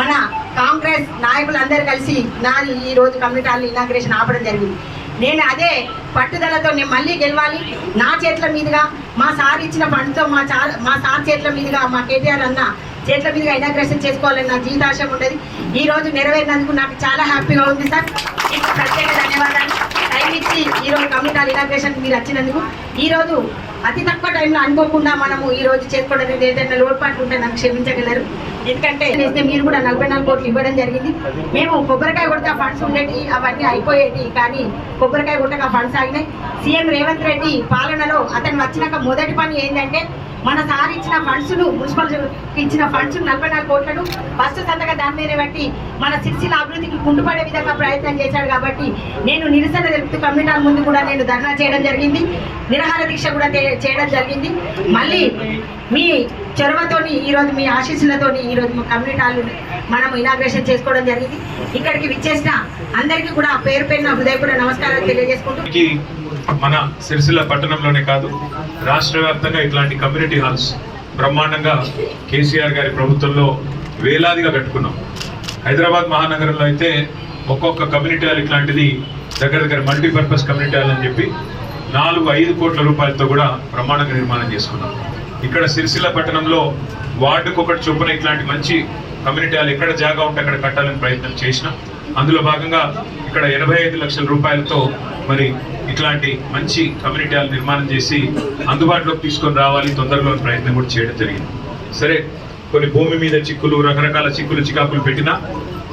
మన కాంగ్రెస్ నాయకులందరూ కలిసి నాది ఈ రోజు కమ్యూనిటీ హాల్ ఇనాగ్రేషన్ ఆపడం జరిగింది. నేను అదే పట్టుదలతో నేను మళ్ళీ గెలవాలి, నా చేతుల మీదుగా మా సార్ ఇచ్చిన ఫండ్తో మా సార్ చేతుల మీదుగా మా కేటీఆర్ అన్న చేతుల మీదుగా ఇనాగ్రేషన్ చేసుకోవాలని నా జీవితాశయం ఉండేది. ఈ రోజు నెరవేరినందుకు నాకు చాలా హ్యాపీగా ఉంది సార్. మీకు ప్రత్యేక ధన్యవాదాలు. టైం ఇచ్చి ఈరోజు కమ్యూనిటీ హాల్ ఇనాగ్రేషన్ మీరు వచ్చినందుకు. ఈరోజు అతి తక్కువ టైంలో అనుకోకుండా మనము ఈ రోజు చేసుకోవడం ఏదైనా లోటుపాట్లు ఉంటే నాకు క్షమించగలరు. ఎందుకంటే మీరు కూడా 44 కోట్లు ఇవ్వడం జరిగింది. మేము కొబ్బరికాయ కొడితే ఫండ్స్ ఉండేవి, అవన్నీ అయిపోయేవి. కానీ కొబ్బరికాయ కొట్టక ఫండ్స్ ఆగినాయి. సీఎం రేవంత్ రెడ్డి పాలనలో అతను వచ్చినాక మొదటి పని ఏంటంటే మన సార్ ఇచ్చిన ఫండ్స్ మున్సిపల్ ఇచ్చిన ఫండ్స్ 44 కోట్లను ఫస్ట్ సంతగా దాని మీద బట్టి మన సిరిసిల్ల అభివృద్ధికి కుంటుపడే విధంగా ప్రయత్నం చేశాడు. కాబట్టి నేను నిరసన తెలుపుతూ కమ్యూనిటీ హాల్ ముందు కూడా నేను ధర్నా చేయడం జరిగింది, నిరాహార దీక్ష కూడా చేయడం జరిగింది. మళ్ళీ మీ చొరవతోని ఈరోజు మీ ఆశీస్సులతోని ఈరోజు మా కమ్యూనిటీ హాల్ మనం ఇనాగ్రేషన్ చేసుకోవడం జరిగింది. ఇక్కడికి విచ్చేసిన అందరికీ కూడా పేరు పేరున హృదయపూర్వక నమస్కారాలు తెలియజేసుకుంటూ మన సిరిసిల్ల పట్టణంలోనే కాదు రాష్ట్ర వ్యాప్తంగా ఇట్లాంటి కమ్యూనిటీ హాల్స్ బ్రహ్మాండంగా కేసీఆర్ గారి ప్రభుత్వంలో వేలాదిగా కట్టుకున్నాం. హైదరాబాద్ మహానగరంలో అయితే ఒక్కొక్క కమ్యూనిటీ హాల్ ఇట్లాంటిది దగ్గర మల్టీపర్పస్ కమ్యూనిటీ హాల్ అని చెప్పి 4-5 కోట్ల రూపాయలతో కూడా బ్రహ్మాండంగా నిర్మాణం చేసుకున్నాం. ఇక్కడ సిరిసిల్ల పట్టణంలో వార్డుకు ఒకటి చొప్పున ఇట్లాంటి మంచి కమ్యూనిటీ హాల్ ఎక్కడ జాగా ఉంటే అక్కడ కట్టాలని ప్రయత్నం చేసినాం. అందులో భాగంగా ఇక్కడ 85 లక్షల రూపాయలతో మరి ఇట్లాంటి మంచి కమ్యూనిటీ హాల్ నిర్మాణం చేసి అందుబాటులోకి తీసుకొని రావాలి తొందరలో ప్రయత్నం కూడా చేయడం జరిగింది. సరే, కొన్ని భూమి మీద చిక్కులు, రకరకాల చికాకులు పెట్టినా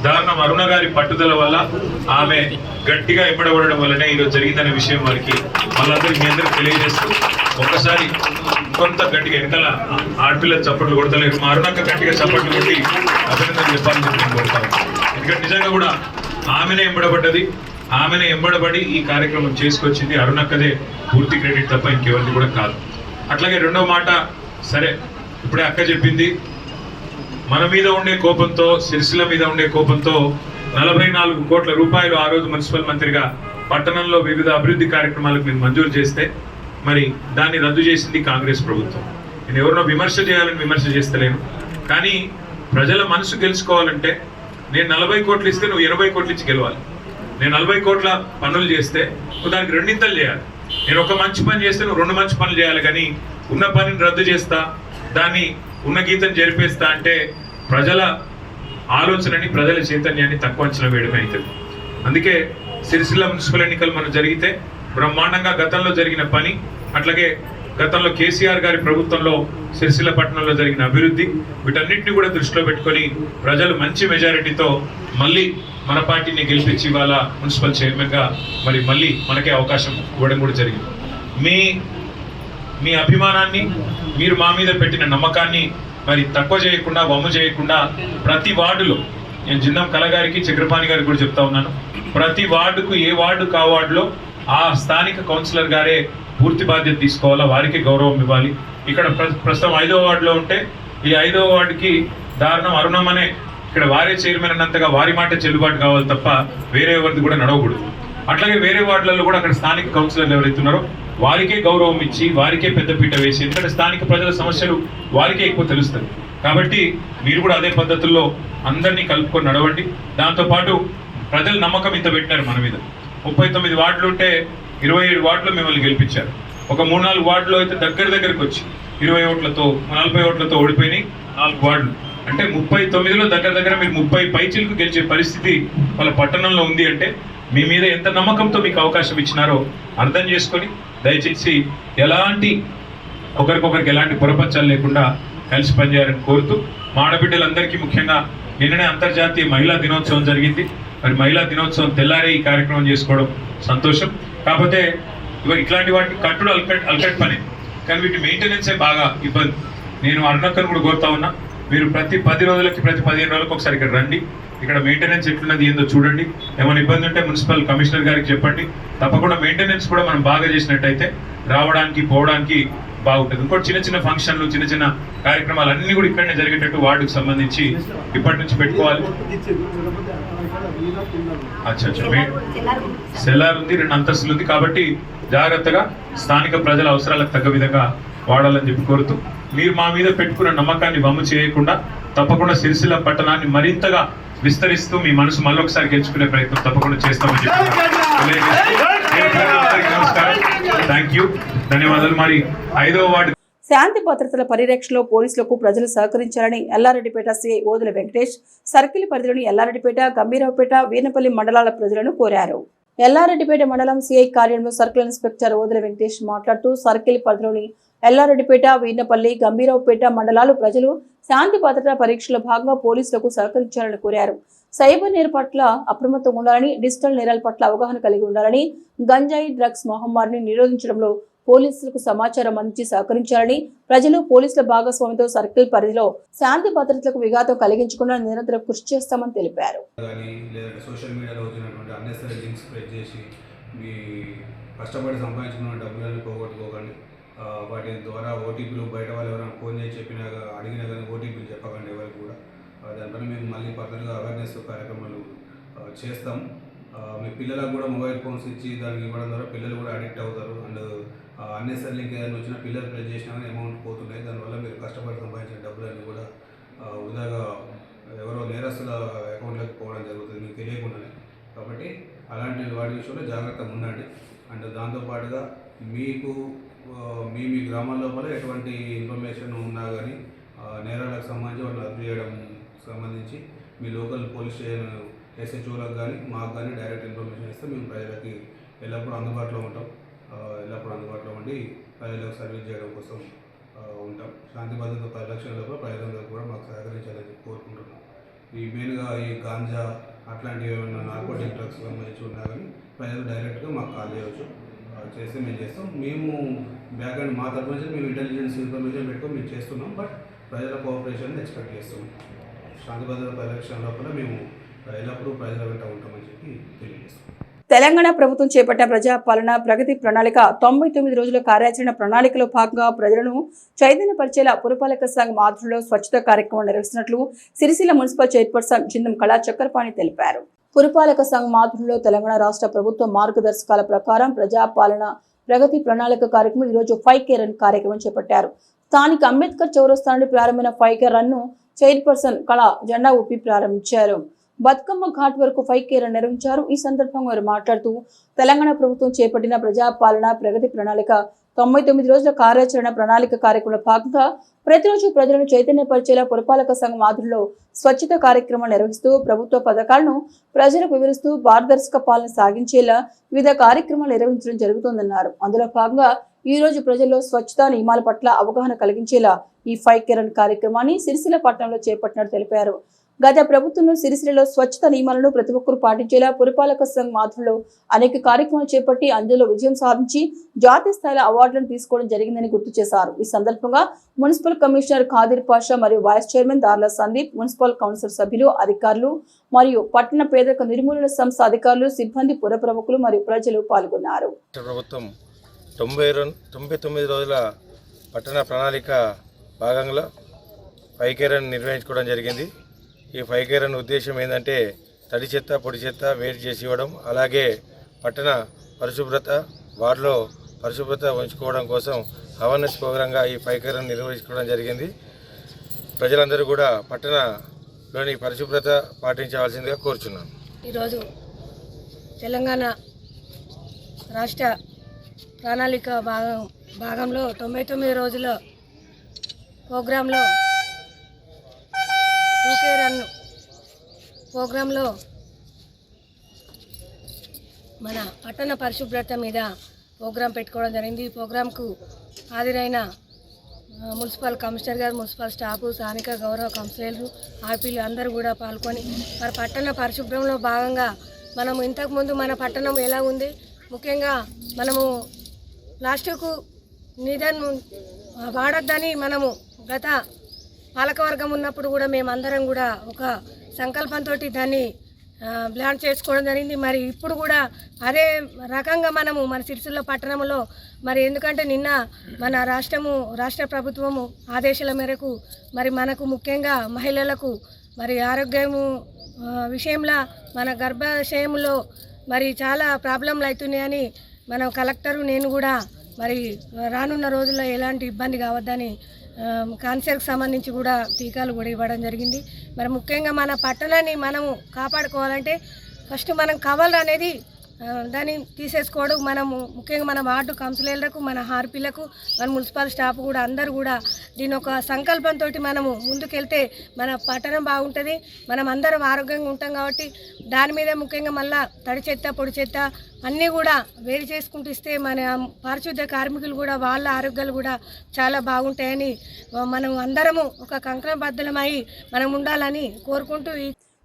దారుణం అరుణ గారి పట్టుదల వల్ల, ఆమె గట్టిగా ఎంబడబడడం వల్లనే ఈరోజు జరిగిందనే విషయం వారికి వాళ్ళందరికీ మీ అందరికీ తెలియజేస్తూ ఒక్కసారి కొంత గట్టిగా వెనకాల ఆడపిల్లలు చప్పట్లు కొడతలేరు, మా అరుణక్క గట్టిగా చప్పట్లు కొట్టి అభినందన చెప్పాలని చెప్పి నేను కోరుతాను. ఎందుకంటే నిజంగా కూడా ఆమెనే ఎంబడబడ్డది, ఆమెనే ఎంబడబడి ఈ కార్యక్రమం చేసుకొచ్చింది. అరుణక్కదే పూర్తి క్రెడిట్ తప్ప ఇంకెవరిది కూడా కాదు. అట్లాగే రెండో మాట, సరే ఇప్పుడే అక్క చెప్పింది, మన మీద ఉండే కోపంతో, సిరిసిల్ల మీద ఉండే కోపంతో 44 కోట్ల రూపాయలు ఆ రోజు మున్సిపల్ మంత్రిగా పట్టణంలో వివిధ అభివృద్ధి కార్యక్రమాలకు నేను మంజూరు చేస్తే మరి దాన్ని రద్దు చేసింది కాంగ్రెస్ ప్రభుత్వం. నేను ఎవరినో విమర్శ చేయాలని విమర్శ చేస్తలేను, కానీ ప్రజల మనసు గెలుచుకోవాలంటే నేను 40 కోట్లు ఇస్తే నువ్వు 80 కోట్లు ఇచ్చి గెలవాలి. నేను 40 కోట్ల పనులు చేస్తే నువ్వు దానికి 2 చేయాలి. నేను ఒక మంచి పని చేస్తే నువ్వు 2 మంచి పనులు చేయాలి. కానీ ఉన్న పనిని రద్దు చేస్తా, దాన్ని ఉన్న గీతం జరిపేస్తా అంటే ప్రజల ఆలోచనని, ప్రజల చైతన్యాన్ని తక్కువ అంచనా వేయడమే అవుతుంది. అందుకే సిరిసిల్ల మున్సిపల్ ఎన్నికలు మనం జరిగితే బ్రహ్మాండంగా గతంలో జరిగిన పని, అట్లాగే గతంలో కేసీఆర్ గారి ప్రభుత్వంలో సిరిసిల్ల పట్టణంలో జరిగిన అభివృద్ధి, వీటన్నిటిని కూడా దృష్టిలో పెట్టుకొని ప్రజలు మంచి మెజారిటీతో మళ్ళీ మన పార్టీని గెలిపించి ఇవాళ మున్సిపల్ చైర్మన్గా మరి మళ్ళీ మనకే అవకాశం ఇవ్వడం కూడా జరిగింది. మీ అభిమానాన్ని, మీరు మా మీద పెట్టిన నమ్మకాన్ని మరి తక్కువ చేయకుండా, వమ్ము చేయకుండా ప్రతి వార్డులో, నేను జిన్నం కళగారికి, చక్రపాణి గారికి కూడా చెప్తా ఉన్నాను, ప్రతి వార్డుకు ఏ వార్డు కా వార్డులో ఆ స్థానిక కౌన్సిలర్ గారే పూర్తి బాధ్యత తీసుకోవాలా, వారికి గౌరవం ఇవ్వాలి. ఇక్కడ ప్రస్తుతం 5వ వార్డులో ఉంటే ఈ 5వ వార్డుకి దారుణం అరుణమనే ఇక్కడ వారే చైర్మన్ అన్నంతగా వారి మాట చెల్లుబాటు కావాలి తప్ప వేరే ఎవరిది కూడా నడవకూడదు. అట్లాగే వేరే వార్డులలో కూడా అక్కడ స్థానిక కౌన్సిలర్లు ఎవరైతున్నారో వారికే గౌరవం ఇచ్చి, వారికే పెద్దపీట వేసి, ఎందుకంటే స్థానిక ప్రజల సమస్యలు వారికే ఎక్కువ తెలుస్తుంది. కాబట్టి మీరు కూడా అదే పద్ధతుల్లో అందరినీ కలుపుకొని నడవండి. దాంతోపాటు ప్రజల నమ్మకం ఇంత పెట్టినారు మన మీద. 39 వార్డులు ఉంటే 27 వార్డులు మిమ్మల్ని గెలిపించారు. ఒక 3-4 వార్డులో అయితే దగ్గరకు వచ్చి 20 ఓట్లతో 40 ఓట్లతో ఓడిపోయినాయి 4 వార్డులు. అంటే 39లో దగ్గర మీరు 30 పైచిలకు గెలిచే పరిస్థితి వాళ్ళ పట్టణంలో ఉంది. అంటే మీ మీద ఎంత నమ్మకంతో మీకు అవకాశం ఇచ్చినారో అర్థం చేసుకొని దయచేసి ఒకరికొకరికి ఎలాంటి పొరపచ్చాలు లేకుండా కలిసి పనిచేయాలని కోరుతూ, మా ఆడబిడ్డలందరికీ ముఖ్యంగా నిన్ననే అంతర్జాతీయ మహిళా దినోత్సవం జరిగింది. మరి మహిళా దినోత్సవం తెల్లారే ఈ కార్యక్రమం చేసుకోవడం సంతోషం. కాకపోతే ఇట్లాంటి వాటికి కట్టుడు అల్కట్ పని, కానీ వీటి మెయింటెనెన్సే బాగా ఇబ్బంది. నేను అరుణక్కను కూడా కోరుతా ఉన్నా, మీరు ప్రతి 10 రోజులకి ప్రతి 15 రోజులకు ఒకసారి ఇక్కడ రండి. ఇక్కడ మెయింటెనెన్స్ ఎట్లున్నది ఏందో చూడండి. ఏమైనా ఇబ్బంది ఉంటే మున్సిపల్ కమిషనర్ గారికి చెప్పండి. తప్పకుండా మెయింటెనెన్స్ కూడా మనం బాగా చేసినట్టయితే రావడానికి పోవడానికి బాగుంటుంది. ఇంకోటి చిన్న చిన్న ఫంక్షన్లు, చిన్న చిన్న కార్యక్రమాలు అన్నీ కూడా ఇక్కడనే జరిగేటట్టు వార్డుకు సంబంధించి ఇప్పటి నుంచి పెట్టుకోవాలి. సెల్లార్ ఉంది, 2 అంతస్తులు ఉంది. కాబట్టి జాగ్రత్తగా స్థానిక ప్రజల అవసరాలకు తగ్గ విధంగా వాడాలని చెప్పి కోరుతూ, మీరు మా మీద పెట్టుకున్న నమ్మకాన్ని వమ్ము చేయకుండా తప్పకుండా సిరిసిల్ల పట్టణాన్ని మరింతగా విస్తరిస్తూ మీ మనసు మళ్ళొకసారి గెలుచుకునే ప్రయత్నం తప్పకుండా చేస్తామని చెప్పి నమస్కారం. థ్యాంక్ యూ, ధన్యవాదాలు. మరి 5వ వార్డు శాంతి భద్రతల పరిరక్షణలో పోలీసులకు ప్రజలు సహకరించాలని ఎల్లారెడ్డిపేట సిఐ ఓదుల వెంకటేష్ సర్కిల్ పరిధిలోని ఎల్లారెడ్డిపేట, గంభీరావుపేట, వీనపల్లి మండలాల ప్రజలను కోరారు. ఎల్లారెడ్డిపేట మండలం సిఐ కార్యాలయంలో సర్కిల్ ఇన్స్పెక్టర్ ఓదుల వెంకటేష్ మాట్లాడుతూ సర్కిల్ పరిధిలోని ఎల్లారెడ్డిపేట, వీనపల్లి, గంభీరావుపేట మండలాలు ప్రజలు శాంతి భద్రతా పరీక్షలో భాగంగా పోలీసులకు సహకరించాలని కోరారు. సైబర్ నేర పట్ల అప్రమత్తంగా ఉండాలని, డిజిటల్ నేరాల పట్ల అవగాహన కలిగి ఉండాలని, గంజాయి, డ్రగ్స్ మహమ్మారిని నిరోధించడంలో పోలీసులకు సమాచారం అందించి సహకరించాలని, ప్రజలు పోలీసుల భాగస్వామ్యంతో సర్కిల్ పరిధిలో శాంతి భద్రతలకు విఘాతం కలిగించకుండా నిరంతరం కృషి చేస్తామని తెలిపారు. సోషల్ మీడియాలో వచ్చినటువంటి అన్నెసరీ లింక్స్ స్ప్రెడ్ చేసి మీ కష్టపడి సంపాదించుకున్న డబ్బులను పోగొట్టుకోకండి. వాటి ద్వారా ఓటీపీలు బయట వాళ్ళు ఎవరైనా ఫోన్ చేసి చెప్పినా అడిగినా కానీ ఓటీపీలు చెప్పకండి ఎవరికి కూడా. దానిపైన మేము మళ్ళీ ఫర్దర్గా అవేర్నెస్ కార్యక్రమాలు చేస్తాం. మీ పిల్లలకు కూడా మొబైల్ ఫోన్స్ ఇచ్చి దానికి ఇవ్వడం ద్వారా పిల్లలు కూడా అడిక్ట్ అవుతారు. అండ్ అన్నెసరీ లింక్ ఏదైనా వచ్చినా పిల్లలు ప్లే చేసినా కానీ అమౌంట్ పోతున్నాయి. దానివల్ల మీరు కష్టపడి సంపాదించిన డబ్బులన్నీ కూడా వృధాగా ఎవరో నేరస్తుల అకౌంట్లోకి పోవడం జరుగుతుంది మీకు తెలియకుండానే. కాబట్టి అలాంటి వాటి విషయంలో జాగ్రత్తగా ఉండండి. అండ్ దాంతోపాటుగా మీకు మీ గ్రామాల లోపల ఎటువంటి ఇన్ఫర్మేషన్ ఉన్నా కానీ నేరాలకు సంబంధించి వాళ్ళని రద్దు చేయడం సంబంధించి మీ లోకల్ పోలీస్ స్టేషన్ ఎస్హెచ్ఓలకు కానీ మాకు కానీ డైరెక్ట్ ఇన్ఫర్మేషన్ ఇస్తే మేము ప్రజలకి ఎల్లప్పుడూ అందుబాటులో ఉంటాం. ఎల్లప్పుడూ అందుబాటులో ఉండి ప్రజలకు సర్వీస్ చేయడం కోసం ఉంటాం. శాంతి భద్రత పరిరక్షణలో ప్రజలందరూ కూడా మాకు సహకరించాలని కోరుకుంటున్నాం. ఈ మెయిన్గా ఈ గాంజా అట్లాంటివి ఏమైనా నార్కోటిక్ డ్రగ్స్ సంబంధించి ఉన్నా కానీ ప్రజలు డైరెక్ట్గా మాకు కాల్ చేయవచ్చు. చేస్తే మేము చేస్తాం. మేము బ్యాక్ అండ్ మా తరఫు నుంచి మేము ఇంటెలిజెన్స్ ఇన్ఫర్మేషన్ పెట్టుకొని మేము చేస్తున్నాం. బట్ ప్రజల కోఆపరేషన్ ఎక్స్పెక్ట్ చేస్తున్నాం. శాంతి భద్రత పరిరక్షణ లోపల మేము ఎల్లప్పుడూ ప్రజల వెంట ఉంటామని చెప్పి తెలియజేస్తాం. తెలంగాణ ప్రభుత్వం చేపట్టిన ప్రజాపాలన ప్రగతి ప్రణాళిక 99 రోజుల కార్యాచరణ ప్రణాళికలో భాగంగా ప్రజలను చైతన్యపరిచేలా పురపాలక సంఘం ఆధ్వర్యంలో స్వచ్ఛత కార్యక్రమం నిర్వహిస్తున్నట్లు సిరిసిల్ల మున్సిపల్ చైర్పర్సన్ చిందం కళా చక్రపాణి తెలిపారు. పురపాలక సంఘం ఆధ్వర్యంలో తెలంగాణ రాష్ట్ర ప్రభుత్వ మార్గదర్శకాల ప్రకారం ప్రజాపాలన ప్రగతి ప్రణాళిక కార్యక్రమం ఈరోజు 5K రన్ కార్యక్రమం చేపట్టారు. స్థానిక అంబేద్కర్ చౌరస్తా నుండి ప్రారంభమైన 5K రన్ ను చైర్పర్సన్ కళ జెండా ఊపి ప్రారంభించారు. బతుకమ్మ ఘాట్ వరకు 5K రన్ నిర్వహించారు. ఈ సందర్భంగా వారు మాట్లాడుతూ తెలంగాణ ప్రభుత్వం చేపట్టిన ప్రజాపాలన ప్రగతి ప్రణాళిక 99 రోజుల కార్యాచరణ ప్రణాళిక కార్యక్రమంలో భాగంగా ప్రతిరోజు ప్రజలను చైతన్యపరిచేలా పురపాలక సంఘం ఆధ్వర్యంలో స్వచ్ఛత కార్యక్రమాలు నిర్వహిస్తూ ప్రభుత్వ పథకాలను ప్రజలకు వివరిస్తూ పారదర్శక పాలన సాగించేలా వివిధ కార్యక్రమాలు నిర్వహించడం జరుగుతోందన్నారు. అందులో భాగంగా ఈ రోజు ప్రజల్లో స్వచ్ఛతా నియమాల పట్ల అవగాహన కలిగించేలా ఈ 5K రన్ కార్యక్రమాన్ని సిరిసిల్ల పట్టణంలో చేపట్టినట్టు తెలిపారు. గత ప్రభుత్వంలో సిరిసిల్లలో స్వచ్ఛత నియమాలను ప్రతి ఒక్కరూ పాటించేలా పురపాలక సంఘం ఆధ్వర్యంలో అనేక కార్యక్రమాలు చేపట్టి అందులో విజయం సాధించి జాతీయ స్థాయిలో అవార్డులను తీసుకోవడం జరిగిందని గుర్తు చేశారు. ఈ సందర్భంగా మున్సిపల్ కమిషనర్ ఖాదిర్ పాషా మరియు వైస్ చైర్మన్ దార్ల సందీప్, మున్సిపల్ కౌన్సిల్ సభ్యులు, అధికారులు మరియు పట్టణ పేదరిక నిర్మూలన సంస్థ అధికారులు, సిబ్బంది, పుర ప్రముఖులు మరియు ప్రజలు పాల్గొన్నారు. ప్రభుత్వం 99 రోజుల పట్టణ ప్రణాళిక భాగంగా 5K రన్ నిర్వహించుకోవడం జరిగింది. ఈ 5K రన్ ఉద్దేశం ఏంటంటే తడి చెత్త, పొడి చెత్త వేరు చేసి ఇవ్వడం, అలాగే పట్టణ పరిశుభ్రత, వార్డులో పరిశుభ్రత ఉంచుకోవడం కోసం అవేర్నెస్ ప్రోగ్రాంగా ఈ 5K రన్ నిర్వహించుకోవడం జరిగింది. ప్రజలందరూ కూడా పట్టణలోని పరిశుభ్రత పాటించవలసిందిగా కోరుచున్నాను. ఈరోజు తెలంగాణ రాష్ట్ర ప్రణాళిక భాగంలో 99 రోజుల ప్రోగ్రాంలో 2K రన్ ప్రోగ్రాంలో మన పట్టణ పరిశుభ్రత మీద ప్రోగ్రాం పెట్టుకోవడం జరిగింది. ఈ ప్రోగ్రాంకు హాజరైన మున్సిపల్ కమిషనర్ గారు, మున్సిపల్ స్టాఫ్, స్థానిక గౌరవ కౌన్సిలర్లు, ఆర్పీలు అందరూ కూడా పాల్గొని మరి పట్టణ పరిశుభ్రంలో భాగంగా మనము ఇంతకుముందు మన పట్టణం ఎలా ఉంది, ముఖ్యంగా మనము ప్లాస్టిక్ నిధన్ వాడొద్దని మనము గత పాలకవర్గం ఉన్నప్పుడు కూడా మేమందరం కూడా ఒక సంకల్పంతో దాన్ని ప్లాన్ చేసుకోవడం జరిగింది. మరి ఇప్పుడు కూడా అదే రకంగా మనము మన సిరిసిల్ల పట్టణంలో మరి ఎందుకంటే నిన్న మన రాష్ట్ర ప్రభుత్వము ఆదేశాల మేరకు మరి మనకు ముఖ్యంగా మహిళలకు మరి ఆరోగ్యము విషయంలో మన గర్భాశయంలో మరి చాలా ప్రాబ్లంలు అవుతున్నాయని మనం కలెక్టరు నేను కూడా మరి రానున్న రోజుల్లో ఎలాంటి ఇబ్బంది కావద్దని క్యాన్సర్కి సంబంధించి కూడా టీకాలు కూడా ఇవ్వడం జరిగింది. మరి ముఖ్యంగా మన పట్టణాన్ని మనము కాపాడుకోవాలంటే ఫస్ట్ మనం కవర్ అనేది దాన్ని తీసేసుకోవడం, మనము ముఖ్యంగా మన వార్డు కౌన్సిలర్లకు, మన ఆర్పీలకు, మన మున్సిపల్ స్టాఫ్ కూడా అందరూ కూడా దీని ఒక సంకల్పంతో మనము ముందుకెళ్తే మన పట్టణం బాగుంటుంది, మనం అందరం ఆరోగ్యంగా ఉంటాం. కాబట్టి దాని మీద ముఖ్యంగా మళ్ళీ తడి చెత్త పొడి చెత్త అన్నీ కూడా వేరు చేసుకుంటూ ఇస్తే మన పారిశుద్ధ్య కార్మికులు కూడా వాళ్ళ ఆరోగ్యాలు కూడా చాలా బాగుంటాయని మనం అందరము ఒక కంకణబద్ధమై మనం ఉండాలని కోరుకుంటూ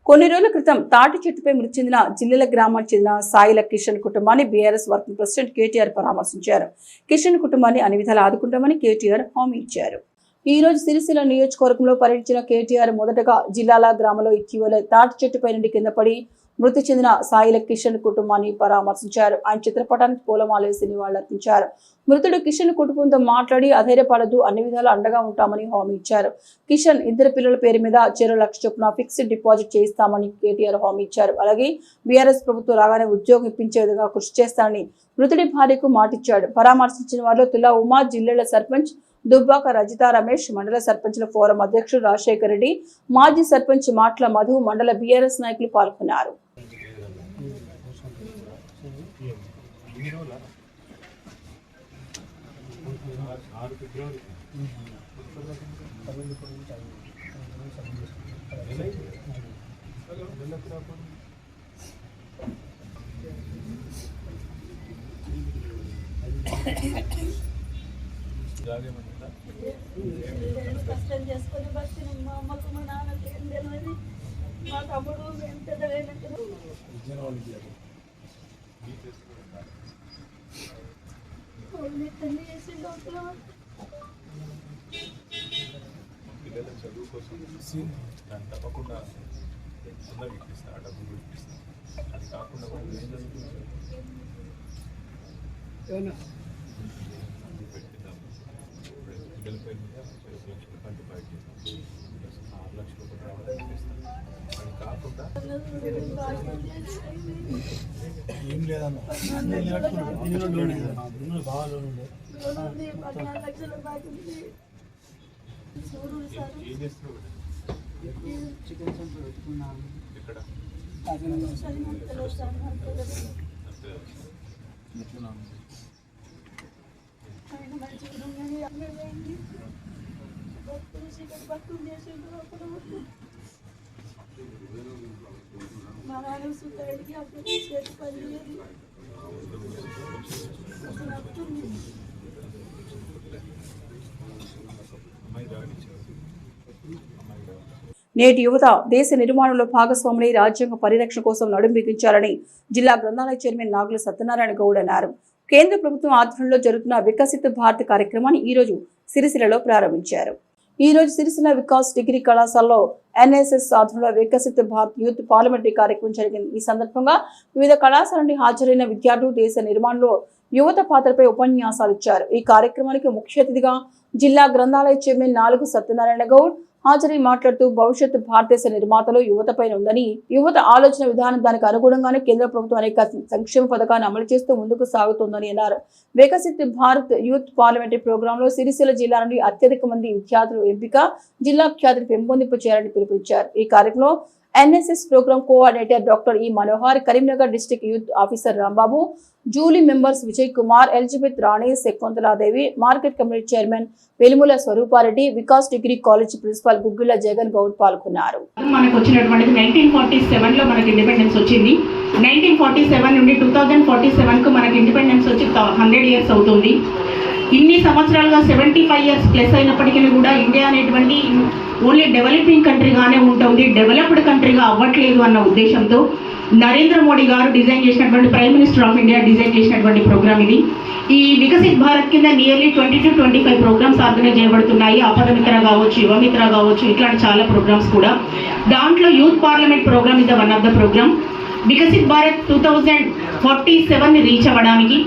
కొన్ని రోజుల క్రితం తాటి చెట్టుపై మృతి చెందిన జిల్లెల గ్రామానికి చెందిన సాయిల కిషన్ కుటుంబాన్ని బీఆర్ఎస్ వర్కింగ్ ప్రెసిడెంట్ కేటీఆర్ పరామర్శించారు. కిషన్ కుటుంబాన్ని అన్ని విధాలు ఆదుకుంటామని కేటీఆర్ హామీ ఇచ్చారు. ఈ రోజు సిరిసిల్ల నియోజకవర్గంలో పర్యటించిన కేటీఆర్ మొదటగా జిల్లాల గ్రామంలో ఇటీవల తాటి చెట్టుపై నుండి కింద పడి మృతి చెందిన సాయిల కిషన్ కుటుంబాన్ని పరామర్శించారు. ఆయన చిత్రపటానికి పూలమాల వేసి నివాళులర్పించారు. మృతుడు కిషన్ కుటుంబంతో మాట్లాడి అధైర్యపడదు, అన్ని విధాలు అండగా ఉంటామని హామీ ఇచ్చారు. కిషన్ ఇద్దరు పిల్లల పేరు మీద 2 లక్షల చొప్పున ఫిక్స్డ్ డిపాజిట్ చేయిస్తామని కేటీఆర్ హామీ ఇచ్చారు. అలాగే బీఆర్ఎస్ ప్రభుత్వం రాగానే ఉద్యోగం ఇప్పించే విధంగా కృషి చేస్తానని మృతుడి భార్యకు మాటిచ్చాడు. పరామర్శించిన వారిలో తులా ఉమా, జిల్లెళ్ల సర్పంచ్ దుబ్బాక రజితా రమేష్, మండల సర్పంచ్ల ఫోరం అధ్యక్షుడు రాజశేఖర్ రెడ్డి, మాజీ సర్పంచ్ మాట్ల మధు, మండల బీఆర్ఎస్ నాయకులు పాల్గొన్నారు. కష్టం చేసుకొని బతికిన మా అమ్మకు మా నాన్నకి ఏం తెలియదు. మా తమ్ముడు మేము పెద్దగైనట్టు తల్లి చేసి పిల్లల చదువు కోసం దాన్ని తప్పకుండా తొందరగా ఇప్పిస్తా, డబ్బులు ఇప్పిస్తా. అది కాకుండా వాళ్ళు ఏం చదువుతున్నారు పిల్లల పేరు మీద 5 లక్షల రూపాయలు డిపాజిట్ చేస్తాం, 6 లక్షల రూపాయలు రావడానికి ఇప్పిస్తాం. అది కాకుండా ఏం లేదన్న బాగా ఏం చేస్తున్నావు? చికెన్ సెంటర్ పెట్టుకున్నాను. ఎక్కడ ఆయన మంచిగా అమ్మేయండి భక్తులు చికెన్ భక్తులు చేసిండ్రు. అప్పుడు మా నాన్న సుతాడికి అప్పుడు చేతి పని లేదు. నేటి యువత దేశ నిర్మాణంలో భాగస్వాములై రాజ్యాంగ పరిరక్షణ కోసం నడుం బిగించాలని జిల్లా గ్రంథాలయ చైర్మన్ నాగుల సత్యనారాయణ గౌడ్ అన్నారు. కేంద్ర ప్రభుత్వం ఆధ్వర్యంలో జరుగుతున్న వికసిత భారత్ కార్యక్రమాన్ని ఈ రోజు సిరిసిల్లలో ప్రారంభించారు. ఈ రోజు సిరిసిల్ల వికాస్ డిగ్రీ కళాశాలలో ఎన్ఎస్ఎస్ ఆధ్వర్యంలో వికసిత భారత్ యూత్ పార్లమెంటరీ కార్యక్రమం జరిగింది. ఈ సందర్భంగా వివిధ కళాశాల నుండి హాజరైన విద్యార్థులు దేశ నిర్మాణంలో యువత పాత్రపై ఉపన్యాసాలు ఇచ్చారు. ఈ కార్యక్రమానికి ముఖ్య అతిథిగా జిల్లా గ్రంథాలయ చైర్మన్ నాలుగు సత్యనారాయణ గౌడ్ హాజరై మాట్లాడుతూ భవిష్యత్తు భారతదేశ నిర్మాతలు యువతపైన ఉందని, యువత ఆలోచన విధానం దానికి అనుగుణంగానే కేంద్ర ప్రభుత్వం అనేక సంక్షేమ పథకాన్ని అమలు చేస్తూ ముందుకు సాగుతోందని అన్నారు. వికసిత్ భారత్ యూత్ పార్లమెంటరీ ప్రోగ్రాంలో సిరిసిల్ల జిల్లా నుండి అత్యధిక మంది విద్యార్థులు ఎంపిక, జిల్లా ఖ్యాతిని పెంపొందింపు చేయాలని పిలుపునిచ్చారు. ఈ కార్యక్రమంలో NSS programme coordinator doctor E Manohar, Karimnagar district youth officer Rambabu, జూలీ members Vijay Kumar, Elizabeth Rani, Shakuntala Devi, market committee chairman Velumula Swarupa Reddy, Vikas degree college principal Guggilla Jagan Goud పాల్గొన్నారు. మనకు వచ్చినటువంటిది 1947 లో మనకి ఇండిపెండెన్స్ వచ్చింది. 1947 నుండి 2047 కు మనకి ఇండిపెండెన్స్ వచ్చి 100 ఇయర్స్ అవుతుంది. ఇన్ని సంవత్సరాలుగా 75 ఇయర్స్ ప్లస్ అయినప్పటికీ కూడా ఇండియా అనేటువంటి ఓన్లీ డెవలపింగ్ కంట్రీగానే ఉంటుంది, డెవలప్డ్ కంట్రీగా అవ్వట్లేదు అన్న ఉద్దేశంతో నరేంద్ర మోడీ గారు డిజైన్ చేసినటువంటి, prime minister of India design చేసినటువంటి ప్రోగ్రామ్ ఇది. ఈ వికసిత్ భారత్ కింద నియర్లీ 20 to 25 ప్రోగ్రామ్స్ ఆర్గనైజ్ చేయబడుతున్నాయి. ఆపదమిత్ర కావచ్చు, యువమిత్ర కావచ్చు, ఇట్లాంటి చాలా ప్రోగ్రామ్స్ కూడా. దాంట్లో youth parliament programme is the one of the programme. Viksit Bharat 2047 reach అవ్వడానికి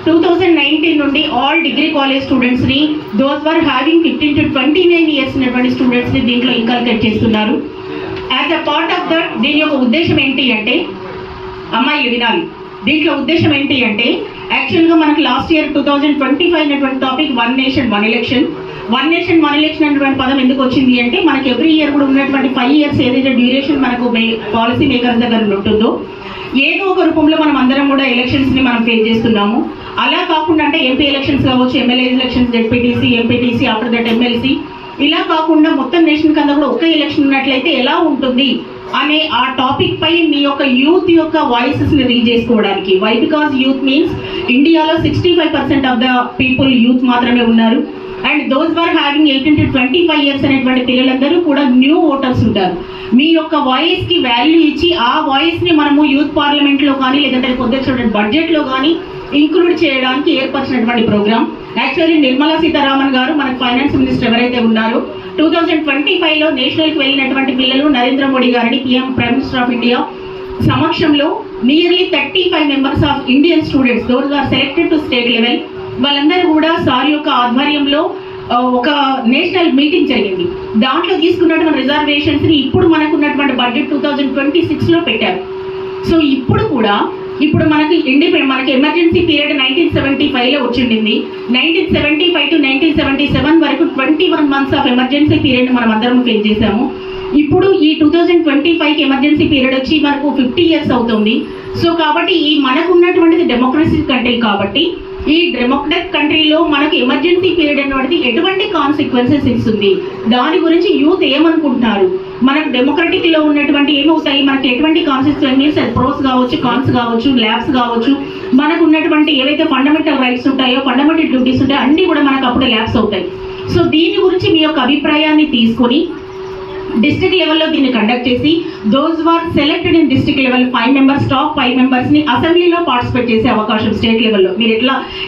2019 నుండి ఆల్ డిగ్రీ కాలేజ్ స్టూడెంట్స్ని, those were having 15 to 29 years ఉన్నటువంటి స్టూడెంట్స్ని దీంట్లో ఇన్కల్కేట్ చేస్తున్నారు. As a part of that దీని యొక్క ఉద్దేశం ఏంటి అంటే, అమ్మాయిలు వినాలి, దీంట్లో ఉద్దేశం ఏంటి అంటే యాక్చువల్గా మనకు లాస్ట్ ఇయర్ 2025 అనేటువంటి topic one nation one election. One nation one election అనేటువంటి పదం ఎందుకు వచ్చింది అంటే, మనకి ఎవ్రీ ఇయర్ కూడా ఉన్నటువంటి 5 years ఏదైతే డ్యూరేషన్ మనకు పాలసీ మేకర్స్ దగ్గర ఉంటుందో, ఏదో ఒక రూపంలో మనం అందరం కూడా ఎలక్షన్స్ని మనం ఫేస్ చేస్తున్నాము. అలా కాకుండా అంటే ఎంపీ ఎలక్షన్స్ కావచ్చు, MLA elections, ZPTC, MPTC, after that MLC, ఇలా కాకుండా మొత్తం నేషన్ కన్నా కూడా ఒక ఎలక్షన్ ఉన్నట్లయితే ఎలా ఉంటుంది అనే ఆ టాపిక్ పై మీ యొక్క యూత్ యొక్క వాయిసెస్ని రీచ్ చేసుకోవడానికి. వై? బికాజ్ యూత్ మీన్స్ ఇండియాలో 65% ఆఫ్ ద పీపుల్ యూత్ మాత్రమే ఉన్నారు. And those were having 18 to 25 years అనేటువంటి పిల్లలందరూ కూడా న్యూ ఓటర్స్ ఉంటారు. మీ యొక్క వాయిస్కి వాల్యూ ఇచ్చి ఆ వాయిస్ని మనము యూత్ పార్లమెంట్లో కానీ లేదంటే కొద్దిగా బడ్జెట్లో కానీ ఇంక్లూడ్ చేయడానికి ఏర్పరిచినటువంటి ప్రోగ్రామ్. యాక్చువల్లీ నిర్మలా సీతారామన్ గారు మనకు ఫైనాన్స్ మినిస్టర్ ఎవరైతే ఉన్నారో 2025లో నేషనల్కి వెళ్ళినటువంటి పిల్లలు నరేంద్ర మోడీ గారిని ప్రైమ్ మినిస్టర్ ఆఫ్ ఇండియా సమక్షంలో nearly 35 members of Indian students those are selected to state level, వాళ్ళందరూ కూడా సార్ యొక్క ఆధ్వర్యంలో ఒక నేషనల్ మీటింగ్ జరిగింది. దాంట్లో తీసుకున్నటువంటి రిజర్వేషన్స్ని ఇప్పుడు మనకున్నటువంటి బడ్జెట్ 2026లో పెట్టారు. సో ఇప్పుడు మనకి మనకి ఎమర్జెన్సీ పీరియడ్ 1975లో వచ్చిండింది. 1975 to 1977 వరకు 21 months ఆఫ్ ఎమర్జెన్సీ పీరియడ్ మనం అందరం ఫేస్ చేసాము. ఇప్పుడు ఈ 2025కి ఎమర్జెన్సీ పీరియడ్ వచ్చి మనకు 50 years అవుతుంది. సో కాబట్టి ఈ మనకు ఉన్నటువంటిది డెమోక్రటిక్ కంట్రీ కాబట్టి ఈ డెమోక్రటిక్ కంట్రీలో మనకు ఎమర్జెన్సీ పీరియడ్ అనేది ఎటువంటి కాన్సిక్వెన్సెస్ ఇస్తుంది, దాని గురించి యూత్ ఏమనుకుంటున్నారు, మనకు డెమోక్రటిక్లో ఉన్నటువంటి ఏమవుతాయి, మనకి ఎటువంటి కాన్సిక్వెన్సెస్, ప్రోస్ కావచ్చు, కాన్స్ కావచ్చు, ల్యాబ్స్ కావచ్చు, మనకు ఉన్నటువంటి ఏవైతే ఫండమెంటల్ రైట్స్ ఉంటాయో, ఫండమెంటల్ డ్యూటీస్ ఉంటాయో అన్నీ కూడా మనకు అప్పుడే ల్యాబ్స్ అవుతాయి. సో దీని గురించి మీ యొక్క అభిప్రాయాన్ని తీసుకొని డిస్ట్రిక్ట్ లెవెల్లో దీన్ని కండక్ట్ చేసి those were selected in district level 5 members, top 5 members అసెంబ్లీలో పార్టిసిపేట్ చేసే అవకాశం స్టేట్ లెవెల్లో. మీరు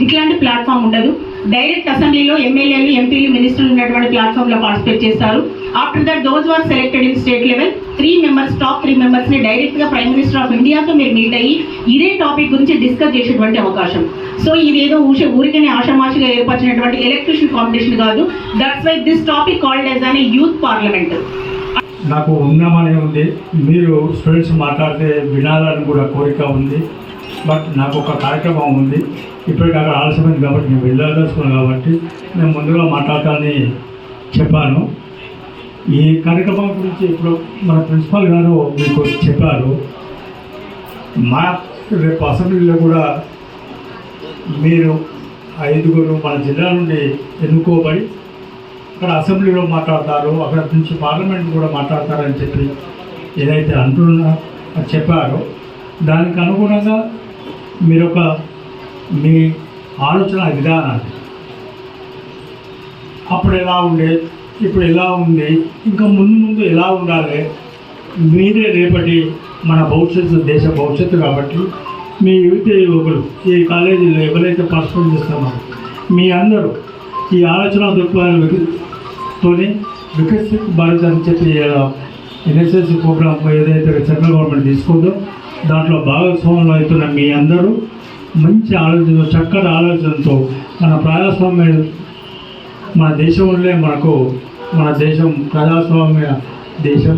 ఇట్లాంటి ప్లాట్ఫామ్ ఉండదు. డైరెక్ట్ అసెంబ్లీలో ఎమ్మెల్యేలు, ఎంపీలు, మినిస్టర్లు ఉన్నటువంటి ప్లాట్ఫామ్లో పార్టిసిపేట్ చేస్తారు. After that those were selected in state level 3 members, top 3 members డైరెక్ట్గా ప్రైమ్ మినిస్టర్ ఆఫ్ ఇండియాతో మీరు మీట్ అయ్యి ఇదే టాపిక్ గురించి డిస్కస్ చేసేటువంటి అవకాశం. సో ఇదేదో ఊరికనే ఆషామాషిగా ఏర్పరిచినటువంటి ఎలక్ట్రిషన్ కాంపిటీషన్ కాదు. That's why this topic called as an youth parliament. నాకు ఉన్నామనే ఉంది, మీరు స్టూడెంట్స్ మాట్లాడితే వినాలని కూడా కోరిక ఉంది. బట్ నాకు ఒక కార్యక్రమం ఉంది, ఇప్పటికి అక్కడ ఆలస్యమైంది కాబట్టి నేను వెళ్ళదలుచుకున్నాను కాబట్టి నేను ముందుగా మాట్లాడతానని చెప్పాను. ఈ కార్యక్రమం గురించి ఇప్పుడు మన ప్రిన్సిపాల్ గారు మీకు చెప్పారు. మా రేపు అసెంబ్లీలో కూడా మీరు 5 మన జిల్లా నుండి ఎన్నుకోబడి అక్కడ అసెంబ్లీలో మాట్లాడతారు, అక్కడ నుంచి పార్లమెంట్ కూడా మాట్లాడతారని చెప్పి ఏదైతే చెప్పారో దానికి అనుగుణంగా మీరు మీ ఆలోచన విధానాన్ని అప్పుడు ఎలా ఉండే, ఇప్పుడు ఎలా ఉంది, ఇంకా ముందు ఎలా ఉండాలి, మీరే రేపటి మన భవిష్యత్తు, దేశ భవిష్యత్తు కాబట్టి మీ యువకులు ఈ కాలేజీలో ఎవరైతే పార్టిసిపేట్ చేస్తున్నారో మీ అందరూ ఈ ఆలోచన దృక్పథాలతోనే వికసిత్ భారత్ అని చెప్పి ఎన్ఎస్ఎస్ ప్రోగ్రామ్ ఏదైతే సెంట్రల్ గవర్నమెంట్ తీసుకుందో దాంట్లో భాగస్వాములు అవుతున్న మీ అందరూ మంచి ఆలోచన, చక్కటి ఆలోచనతో మన ప్రజాస్వామ్య, మన దేశంలో మన దేశం ప్రజాస్వామ్య దేశం,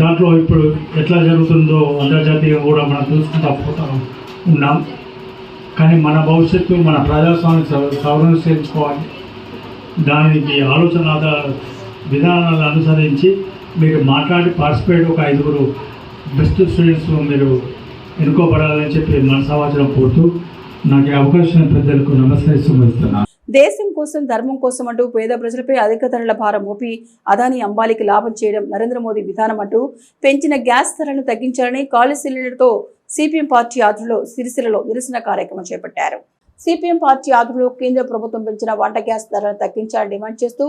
దాంట్లో ఇప్పుడు ఎట్లా జరుగుతుందో అంతర్జాతీయంగా కూడా మనం చూసుకుంటూ పోతా ఉన్నాం. కానీ మన భవిష్యత్తు, మన ప్రజాస్వామ్యం సంరక్షించుకోవాలి. దానికి ఆలోచన విధానాలను అనుసరించి మీరు మాట్లాడి పార్టిసిపేట్ ఒక 5 బెస్ట్ స్టూడెంట్స్ మీరు ఎన్నుకోబడాలని చెప్పి మన సమాచారం కోరుతూ నాకు ఈ అవకాశం పెద్దలకు నమస్కరిస్తున్నాను. దేశం కోసం, ధర్మం కోసం అంటూ పేద ప్రజలపై అధిక ధరల భారం మోపి అదానీ, అంబానీకి లాభం చేయడం నరేంద్ర మోదీ విధానం అంటూ పెంచిన గ్యాస్ ధరలను తగ్గించాలని ఖాళీ సిలిండర్తో సిపిఎం పార్టీ ఆధ్వర్యంలో సిరిసిల్లలో నిరసన కార్యక్రమం చేపట్టారు. సిపిఎం పార్టీ ఆధ్వర్యంలో కేంద్ర ప్రభుత్వం పెంచిన వంట గ్యాస్ ధరలను తగ్గించాలని డిమాండ్ చేస్తూ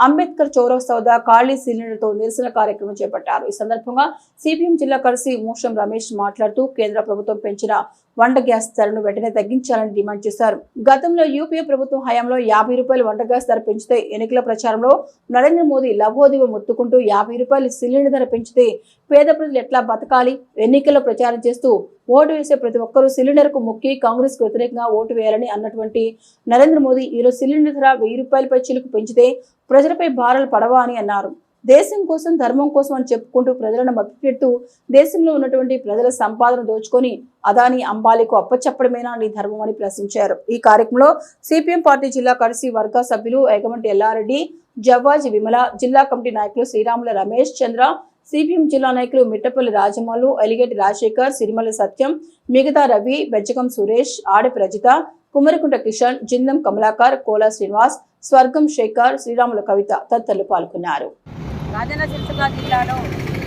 అంబేద్కర్ చౌరస్తా వద్ద ఖాళీ సిలిండర్తో నిరసన కార్యక్రమం చేపట్టారు. ఈ సందర్భంగా సిపిఎం జిల్లా కార్యదర్శి మూషం రమేష్ మాట్లాడుతూ కేంద్ర ప్రభుత్వం పెంచిన వంట గ్యాస్ ధరను వెంటనే తగ్గించాలని డిమాండ్ చేశారు. గతంలో యూపీఏ ప్రభుత్వం హయాంలో 50 రూపాయలు వంట గ్యాస్ ధర పెంచితే ఎన్నికల ప్రచారంలో నరేంద్ర మోదీ లబోదిబో మొత్తుకుంటూ 50 రూపాయలు సిలిండర్ ధర పెంచితే పేద ప్రజలు ఎట్లా బతకాలి, ఎన్నికల్లో ప్రచారం చేస్తూ ఓటు వేసే ప్రతి ఒక్కరూ సిలిండర్ కు మొక్కి కాంగ్రెస్ కు వ్యతిరేకంగా ఓటు వేయాలని అన్నటువంటి నరేంద్ర మోదీ ఈరోజు సిలిండర్ ధర 1000 రూపాయలపై చిలుకు పెంచితే ప్రజలపై భారాలు పడవా అని అన్నారు. దేశం కోసం ధర్మం కోసం అని చెప్పుకుంటూ ప్రజలను మభ్యపెడుతూ దేశంలో ఉన్నటువంటి ప్రజల సంపాదన దోచుకొని అదాని అంబాలీకు అప్పచెప్పడమేనా నీ ధర్మం అని ప్రశ్నించారు. ఈ కార్యక్రమంలో సిపిఎం పార్టీ జిల్లా కార్యదర్శి వర్గ సభ్యులు ఎగమంటి ఎల్లారెడ్డి, జవ్వాజి విమల, జిల్లా కమిటీ నాయకులు శ్రీరాముల రమేష్ చంద్ర, సిపిఎం జిల్లా నాయకులు మిట్టపల్లి రాజమల్లు, ఎలిగేటి రాజశేఖర్, సిరిమల్ల సత్యం, మిగతా రవి, బెజ్జకం సురేష్, ఆడపి రజిత, కుమరికుంట కిషన్, జిందం కమలాకర్, కోలా శ్రీనివాస్, స్వర్గం శేఖర్, శ్రీరాముల కవిత తదితరులు పాల్గొన్నారు. రాజన్న సిరిసిల్ల జిల్లాలో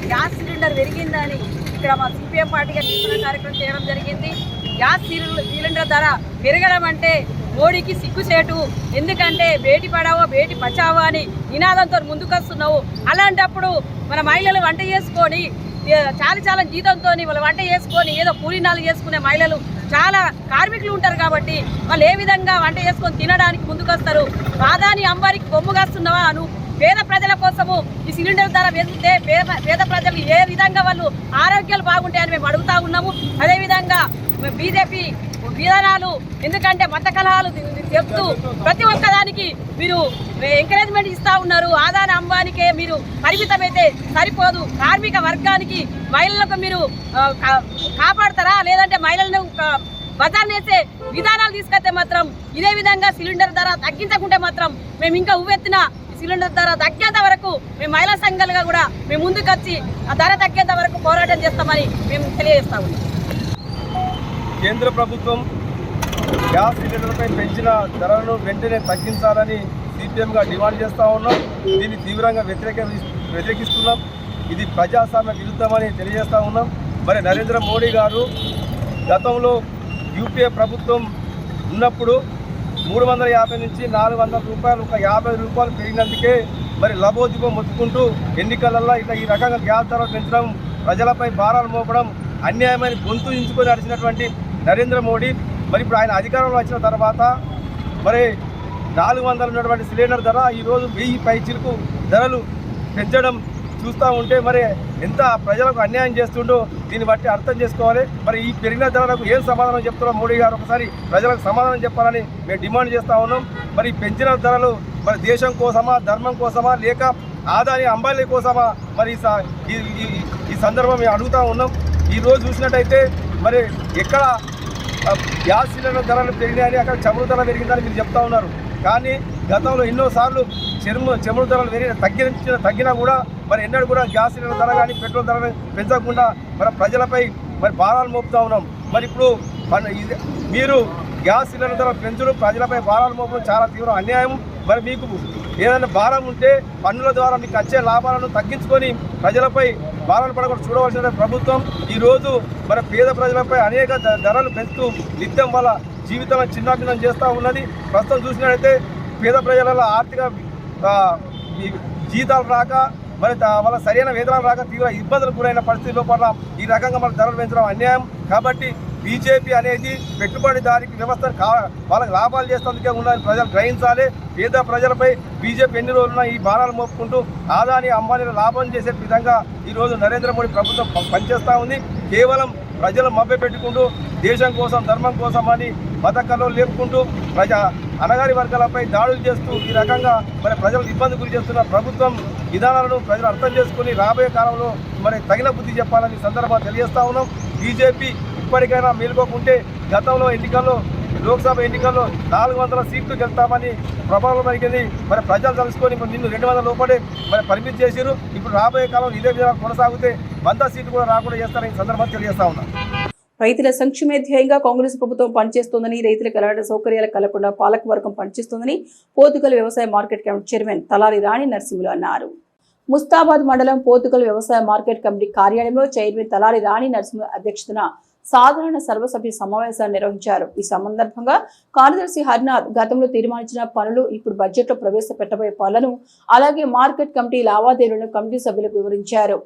గ్యాస్ సిలిండర్ పెరిగిందని ఇక్కడ మా సిపిఎం పార్టీగా నిరసన కార్యక్రమం చేయడం జరిగింది. గ్యాస్ సిలిండర్ ధర పెరగడం అంటే మోడీకి సిగ్గుచేటు. ఎందుకంటే బేటీ పడావో బేటీ బచావో అని నినాదంతో ముందుకొస్తున్నావు. అలాంటప్పుడు మన మహిళలు వంట చేసుకొని చాలా జీతంతో వాళ్ళు వంట చేసుకొని ఏదో కూలీనాలు చేసుకునే మహిళలు చాలా కార్మికులు ఉంటారు కాబట్టి వాళ్ళు ఏ విధంగా వంట చేసుకొని తినడానికి ముందుకొస్తారు. అదాని అంబారికి బొమ్ము కాస్తున్నావా నువ్వు? పేద ప్రజల కోసము ఈ సిలిండర్ ధర పెరిగితే పేద ప్రజలు ఏ విధంగా వాళ్ళు ఆరోగ్యాలు బాగుంటాయని మేము అడుగుతా ఉన్నాము. అదేవిధంగా బీజేపీ విధానాలు ఎందుకంటే మత కలహాలు చెప్తూ ప్రతి ఒక్కదానికి మీరు ఎంకరేజ్మెంట్ ఇస్తా ఉన్నారు. ఆదాని అంబానికే మీరు పరిమితమైతే సరిపోదు. కార్మిక వర్గానికి మహిళలకు మీరు కాపాడతారా? లేదంటే మహిళలను బజార్ వేసే విధానాలు తీసుకొస్తే మాత్రం ఇదే విధంగా సిలిండర్ ధర తగ్గించకుంటే మాత్రం మేము ఇంకా ఉవ్వెత్తిన సిలిండర్ ధర తగ్గేంత వరకు మేము మహిళా సంఘాలుగా కూడా మేము ముందుకొచ్చి ఆ ధర తగ్గేంత వరకు పోరాటం చేస్తామని మేము తెలియజేస్తాము. కేంద్ర ప్రభుత్వం గ్యాస్ సిలిండర్పై పెంచిన ధరలను వెంటనే తగ్గించాలని సిపిఎంగా డిమాండ్ చేస్తూ ఉన్నాం. దీన్ని తీవ్రంగా వ్యతిరేకిస్తున్నాం. ఇది ప్రజాస్వామ్య విరుద్ధమని తెలియజేస్తూ ఉన్నాం. మరి నరేంద్ర మోడీ గారు గతంలో యూపీఏ ప్రభుత్వం ఉన్నప్పుడు 350 నుంచి 400 రూపాయలు, ఒక 50 రూపాయలు పెరిగినందుకే మరి లబోదిబో మొత్తుకుంటూ ఎన్నికలలో ఇట్లా ఈ రకంగా గ్యాస్ ధరలు పెంచడం, ప్రజలపై భారాలు మోపడం అన్యాయమైన గొంతు ఇంచుకొని నడిచినటువంటి నరేంద్ర మోడీ మరి ఇప్పుడు ఆయన అధికారంలో వచ్చిన తర్వాత మరి 400 ఉన్నటువంటి సిలిండర్ ధర ఈరోజు 1000 పైచిలకు ధరలు పెంచడం చూస్తూ ఉంటే మరి ఎంత ప్రజలకు అన్యాయం చేస్తుండో దీన్ని బట్టి అర్థం చేసుకోవాలి. మరి ఈ పెరిగిన ధరలకు ఏం సమాధానం చెప్తారో మోడీ గారు ఒకసారి ప్రజలకు సమాధానం చెప్పాలని మేము డిమాండ్ చేస్తూ ఉన్నాం. మరి పెంచిన ధరలు మరి దేశం కోసమా, ధర్మం కోసమా, లేక ఆదాని అంబానీ కోసమా? మరి ఈ సందర్భం మేము అడుగుతూ ఉన్నాం. ఈరోజు చూసినట్టయితే మరి ఎక్కడ గ్యాస్ సిలిండర్ ధరలు పెరిగినాయని అక్కడ చమురు ధర పెరిగిందని మీరు చెప్తా ఉన్నారు. కానీ గతంలో ఎన్నోసార్లు చమురు ధరలు తగ్గినా కూడా మరి ఎన్నడూ కూడా గ్యాస్ సిలిండర్ ధర కానీ పెట్రోల్ ధర పెంచకుండా మరి ప్రజలపై మరి భారాలు మోపుతూ ఉన్నాం. మరి ఇప్పుడు మీరు గ్యాస్ సిలిండర్ ధర పెంచడం, ప్రజలపై భారాలు మోపడం చాలా తీవ్ర అన్యాయం. మరి మీకు ఏదైనా భారం ఉంటే పన్నుల ద్వారా మీకు వచ్చే లాభాలను తగ్గించుకొని ప్రజలపై భారాలు పడకుండా చూడవలసిన ప్రభుత్వం ఈరోజు మరి పేద ప్రజలపై అనేక ధరలు పెంచుతూ నిత్యం వాళ్ళ జీవితాలను చిన్నాభిన్నం చేస్తూ ఉన్నది. ప్రస్తుతం చూసినట్లయితే పేద ప్రజల ఆర్థిక జీతాలు రాక మరి వాళ్ళ సరైన వేతనాలు రాక తీవ్ర ఇబ్బందులకు గురైన పరిస్థితుల్లో పట్ల ఈ రకంగా మన ధరలు పెంచడం అన్యాయం. కాబట్టి బీజేపీ అనేది పెట్టుబడిదారికి వ్యవస్థను వాళ్ళకి లాభాలు చేసేందుకే ఉన్నదని ప్రజలు గ్రహించాలి. పేద ప్రజలపై బీజేపీ ఎన్ని రోజులున్నా ఈ భారాలు మోపుకుంటూ ఆదాని అంబానీల లాభం చేసే విధంగా ఈరోజు నరేంద్ర మోడీ ప్రభుత్వం పనిచేస్తూ ఉంది. కేవలం ప్రజలు మభ్యపెట్టుకుంటూ దేశం కోసం, ధర్మం కోసం అని మత కళలు లేపుకుంటూ అనగారి వర్గాలపై దాడులు చేస్తూ ఈ రకంగా మరి ప్రజలకు ఇబ్బంది గురి చేస్తున్న ప్రభుత్వం విధానాలను ప్రజలు అర్థం చేసుకుని రాబోయే కాలంలో మరి తగిన బుద్ధి చెప్పాలని సందర్భంగా తెలియజేస్తా ఉన్నాం. బీజేపీ ఇప్పటికైనా మేలుకోకుంటే గతంలో ఎన్నికల్లో, లోక్సభ ఎన్నికల్లో 400 సీట్లు గెలుస్తామని ప్రభావం జరిగింది. మరి ప్రజలు తెలుసుకొని నిన్ను 200 లోపలే మరి పరిమితి చేశారు. ఇప్పుడు రాబోయే కాలంలో ఇదే విధంగా కొనసాగితే 100 సీట్లు కూడా రాకుండా చేస్తారని సందర్భంగా తెలియజేస్తా ఉన్నాం. రైతుల సంక్షేమే ధ్యేయంగా కాంగ్రెస్ ప్రభుత్వం పనిచేస్తోందని, రైతులకు ఎలాంటి సౌకర్యాలు కలగకుండా పాలకవర్గం పనిచేస్తోందని పోతుగల్ వ్యవసాయ మార్కెట్ కమిటీ చైర్మన్ తలారి రాణి నరసింహులు అన్నారు. ముస్తాబాద్ మండలం పోతుగల్ వ్యవసాయ మార్కెట్ కమిటీ కార్యాలయంలో చైర్మన్ తలారి రాణి నరసింహుల అధ్యక్షతన సాధారణ సర్వసభ్య సమావేశాన్ని నిర్వహించారు. ఈ సందర్భంగా కార్యదర్శి హరినాథ్ గతంలో తీర్మానించిన పనులు, ఇప్పుడు బడ్జెట్ లో ప్రవేశపెట్టబోయే పనులను, అలాగే మార్కెట్ కమిటీ లావాదేవీలను కమిటీ సభ్యులకు వివరించారు.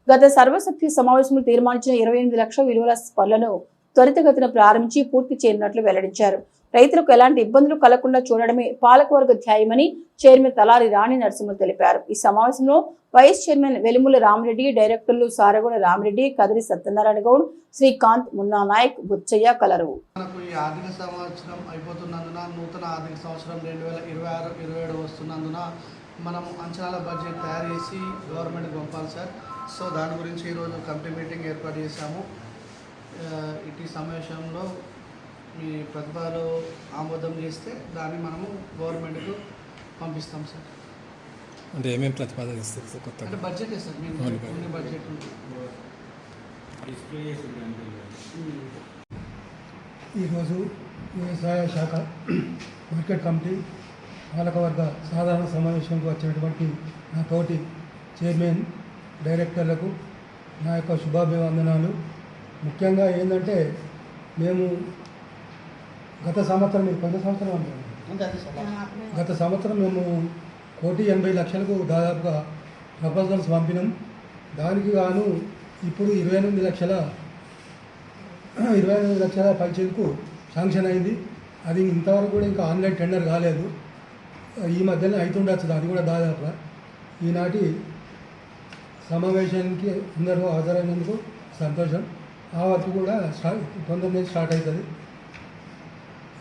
గత సర్వసభ్య సమావేశంలో తీర్మానించిన 28 లక్షల విలువల పనులను త్వరితగతిన ప్రారంభించి పూర్తి చేయనున్నట్లు వెల్లడించారు. రైతులకు ఎలాంటి ఇబ్బందులు కలగకుండా చూడడమే పాలకవర్గ ధ్యేయమని చైర్మన్ తలారి రాణి నరసింహ తెలిపారు. ఈ సమావేశంలో వైస్ చైర్మన్ వెలుముల రామిరెడ్డి, డైరెక్టర్లు సారగొడ రామిరెడ్డి, కదిరి సత్యనారాయణ గౌడ్, శ్రీకాంత్, మున్నా నాయక్, బుచ్చయ్య కలరు. మనకు ఈ ఆర్థిక సంవత్సరం అయిపోతున్నందున నూతన ఆర్థిక సంవత్సరం 2026-27 వస్తున్నందున మనం అంచనాల బడ్జెట్ తయారు చేసి గవర్నమెంట్కి పంపాలి సార్. సో దాని గురించి ఈరోజు కమిటీ మీటింగ్ ఏర్పాటు చేశాము. ఇటీ సమావేశంలో మీ ప్రతిభలు ఆమోదం చేస్తే దాన్ని మనము గవర్నమెంట్కు పంపిస్తాం సార్. అంటే ఏమేమి ప్రతిపాదన ఇస్తారు సార్? కొత్త అంటే బడ్జెట్ సార్, మేము బడ్జెట్ ఈరోజు వ్యవసాయ శాఖ మార్కెట్ కమిటీ పాలకవర్గ సాధారణ సమావేశంకు వచ్చినటువంటి నా తోటి చైర్మన్, డైరెక్టర్లకు నా యొక్క శుభాభివందనాలు. ముఖ్యంగా ఏంటంటే మేము గత సంవత్సరం మేము 1,80,00,000కు దాదాపుగా ప్రపోజల్స్ పంపినాం. దానికి గాను ఇప్పుడు 28 లక్షల పైచీలకు శాంక్షన్ అయింది. అది ఇంతవరకు కూడా ఇంకా ఆన్లైన్ టెండర్ కాలేదు. ఈ మధ్యలో అవుతుండొచ్చు అది కూడా దాదాపుగా. ఈనాటి సమావేశానికి అందరూ హాజరైనందుకు సంతోషం. ఆ వర్క్ కూడా తొందరగా స్టార్ట్ అవుతుంది.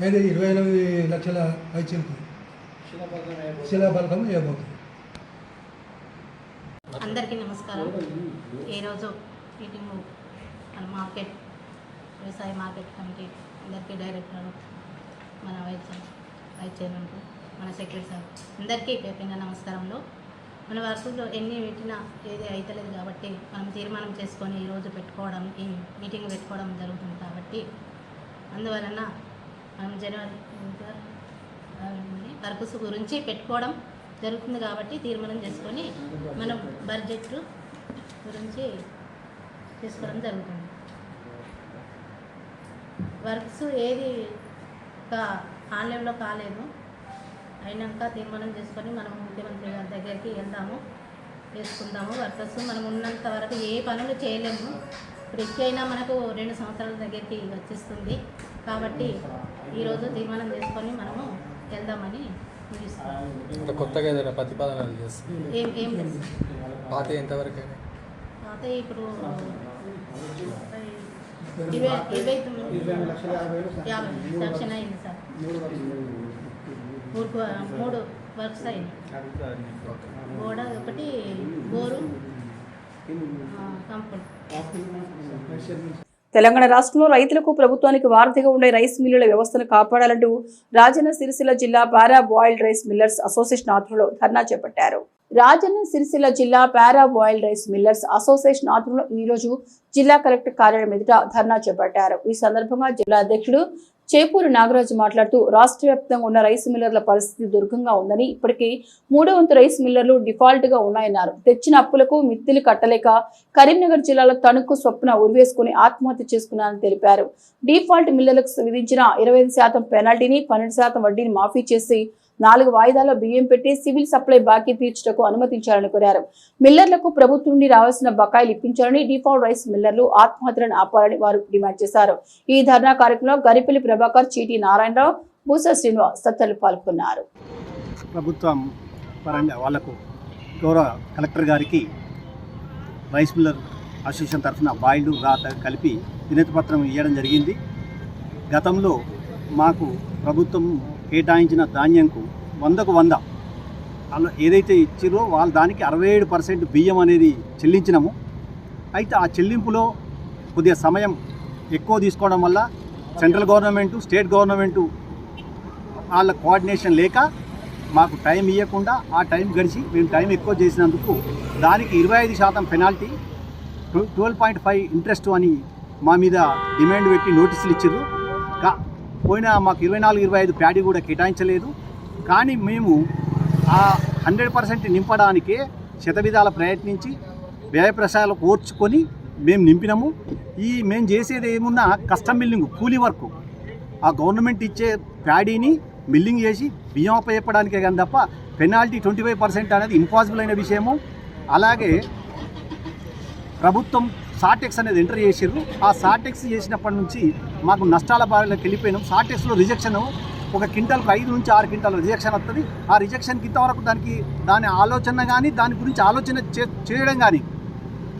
అయితే 28 లక్షల పైచీలకు శిలాఫలకం వేయబోతుంది. అందరికీ నమస్కారం. ఈరోజు మీటింగ్ మన వ్యవసాయ మార్కెట్ కమిటీ అందరికీ, డైరెక్టర్లు, మన వైస్ చైర్మన్కు, మన సెక్రటరీ సార్ అందరికీ పేపైన నమస్కారంలో. మన వర్షంలో ఎన్ని పెట్టినా ఏది అవుతలేదు కాబట్టి మనం తీర్మానం చేసుకొని ఈరోజు ఈ మీటింగ్ పెట్టుకోవడం జరుగుతుంది. కాబట్టి అందువలన మనం జనవరి పర్పస్ గురించి పెట్టుకోవడం జరుగుతుంది. కాబట్టి తీర్మానం చేసుకొని మనం బడ్జెట్ గురించి చేసుకోవడం జరుగుతుంది. వర్క్స్ ఏది ఆన్లైన్లో కాలేదు, అయినాక తీర్మానం చేసుకొని మనం ముఖ్యమంత్రి గారి దగ్గరికి వెళ్దాము, చేసుకుందాము. వర్కర్స్ మనం ఉన్నంత వరకు ఏ పనులు చేయలేము. ఇప్పుడు ఎక్కైనా మనకు 2 సంవత్సరాల దగ్గరికి వచ్చేస్తుంది. కాబట్టి ఈరోజు తీర్మానం చేసుకొని మనము వెళ్దామని అంటే కొత్తగా ఏదైనా ప్రతిపాదనలు చేస్తాం. ఏం లేదు. పాత ఎంతవరకు? పాత ఇప్పుడు 20 శాంక్షన్ అయింది సార్. 3 వర్క్స్ అయింది. గోడ ఒకటి, బోరు, కంపౌండ్. తెలంగాణ రాష్ట్రంలో రైతులకు, ప్రభుత్వానికి వారధిగా ఉండే రైస్ మిల్లుల వ్యవస్థను కాపాడాలంటూ రాజన్న సిరిసిల్ల జిల్లా పారా బాయిల్డ్ రైస్ మిల్లర్స్ అసోసియేషన్ ఆధ్వర్యంలో ధర్నా చేపట్టారు. రాజన్న సిరిసిల్ల జిల్లా పారా బాయిల్డ్ రైస్ మిల్లర్స్ అసోసియేషన్ ఆధ్వర్యంలో ఈ రోజు జిల్లా కలెక్టర్ కార్యాలయం ఎదుట ధర్నా చేపట్టారు. ఈ సందర్భంగా జిల్లా అధ్యక్షుడు చేపూరు నాగరాజు మాట్లాడుతూ రాష్ట్ర వ్యాప్తంగా ఉన్న రైస్ మిల్లర్ల పరిస్థితి దుర్గంగా ఉందని, ఇప్పటికీ 3వ వంతు రైస్ మిల్లర్లు డిఫాల్ట్ గా ఉన్నాయన్నారు. తెచ్చిన అప్పులకు మిత్తిలు కట్టలేక కరీంనగర్ జిల్లాలో తణుకు స్వప్న ఉరివేసుకుని ఆత్మహత్య చేసుకున్నారని తెలిపారు. డిఫాల్ట్ మిల్లర్లకు విధించిన 25% పెనాల్టీని 12% వడ్డీని మాఫీ చేసి 4 వాయిదాల్లో బియ్యం పెట్టి సివిల్ సప్లై బాకీ తీర్చుటకు అనుమతించాలని కోరారు. మిల్లర్లకు ప్రభుత్వం నుండి రావాల్సిన బకాయిలు ఇప్పించాలని, డిఫాల్ట్ రైస్ మిల్లర్లు ఆత్మహత్యలను ఆపాలని వారు డిమాండ్ చేశారు. ఈ ధర్నా కార్యక్రమంలో గరిపల్లి ప్రభాకర్, చీటి నారాయణరావు, బూసా శ్రీనివాస్ తదితరులు పాల్గొన్నారు. ప్రభుత్వం పరంగా వాళ్లకు గౌరవ కలెక్టర్ గారికి రైస్ మిల్లర్ అసోసియేషన్ తరఫున బాయిల్డ్ రాత కలిపి వినతి పత్రం ఇవ్వడం జరిగింది. గతంలో మాకు ప్రభుత్వం కేటాయించిన ధాన్యంకు 100కు 100 అలా ఏదైతే ఇచ్చిరో వాళ్ళు దానికి 67% బియ్యం అనేది చెల్లించినాము. అయితే ఆ చెల్లింపులో కొద్దిగా సమయం ఎక్కువ తీసుకోవడం వల్ల సెంట్రల్ గవర్నమెంటు, స్టేట్ గవర్నమెంటు వాళ్ళ కోఆర్డినేషన్ లేక మాకు టైం ఇవ్వకుండా ఆ టైం గడిచి మేము టైం ఎక్కువ చేసినందుకు దానికి 25% పెనాల్టీ, 12.5 ఇంట్రెస్ట్ అని మా మీద డిమాండ్ పెట్టి నోటీసులు ఇచ్చారు. పోయినా మాకు 24-25 ప్యాడీ కూడా కేటాయించలేదు. కానీ మేము ఆ 100% నింపడానికే శతవిధాల ప్రయత్నించి వ్యయప్రసాదాలు కోర్చుకొని మేము నింపినాము. మేము చేసేది ఏమున్నా కస్టమ్ మిల్లింగ్ కూలీ వర్క్, ఆ గవర్నమెంట్ ఇచ్చే ప్యాడీని మిల్లింగ్ చేసి బియ్యం అప్పచెప్పడానికే కానీ తప్ప పెనాల్టీ 25% అనేది ఇంపాసిబుల్ అయిన విషయము. అలాగే ప్రభుత్వం సాటెక్స్ అనేది ఎంటర్ చేసారు. ఆ సాటెక్స్ చేసినప్పటి నుంచి మాకు నష్టాల బారిలోకి వెళ్ళిపోయినాం. సాటెక్స్లో రిజెక్షన్ ఒక క్వింటాల్కి 5 నుంచి 6 క్వింటాల్ రిజెక్షన్ వస్తుంది. ఆ రిజెక్షన్కి ఇంతవరకు దాని ఆలోచన కానీ దాని గురించి ఆలోచన చేయడం కానీ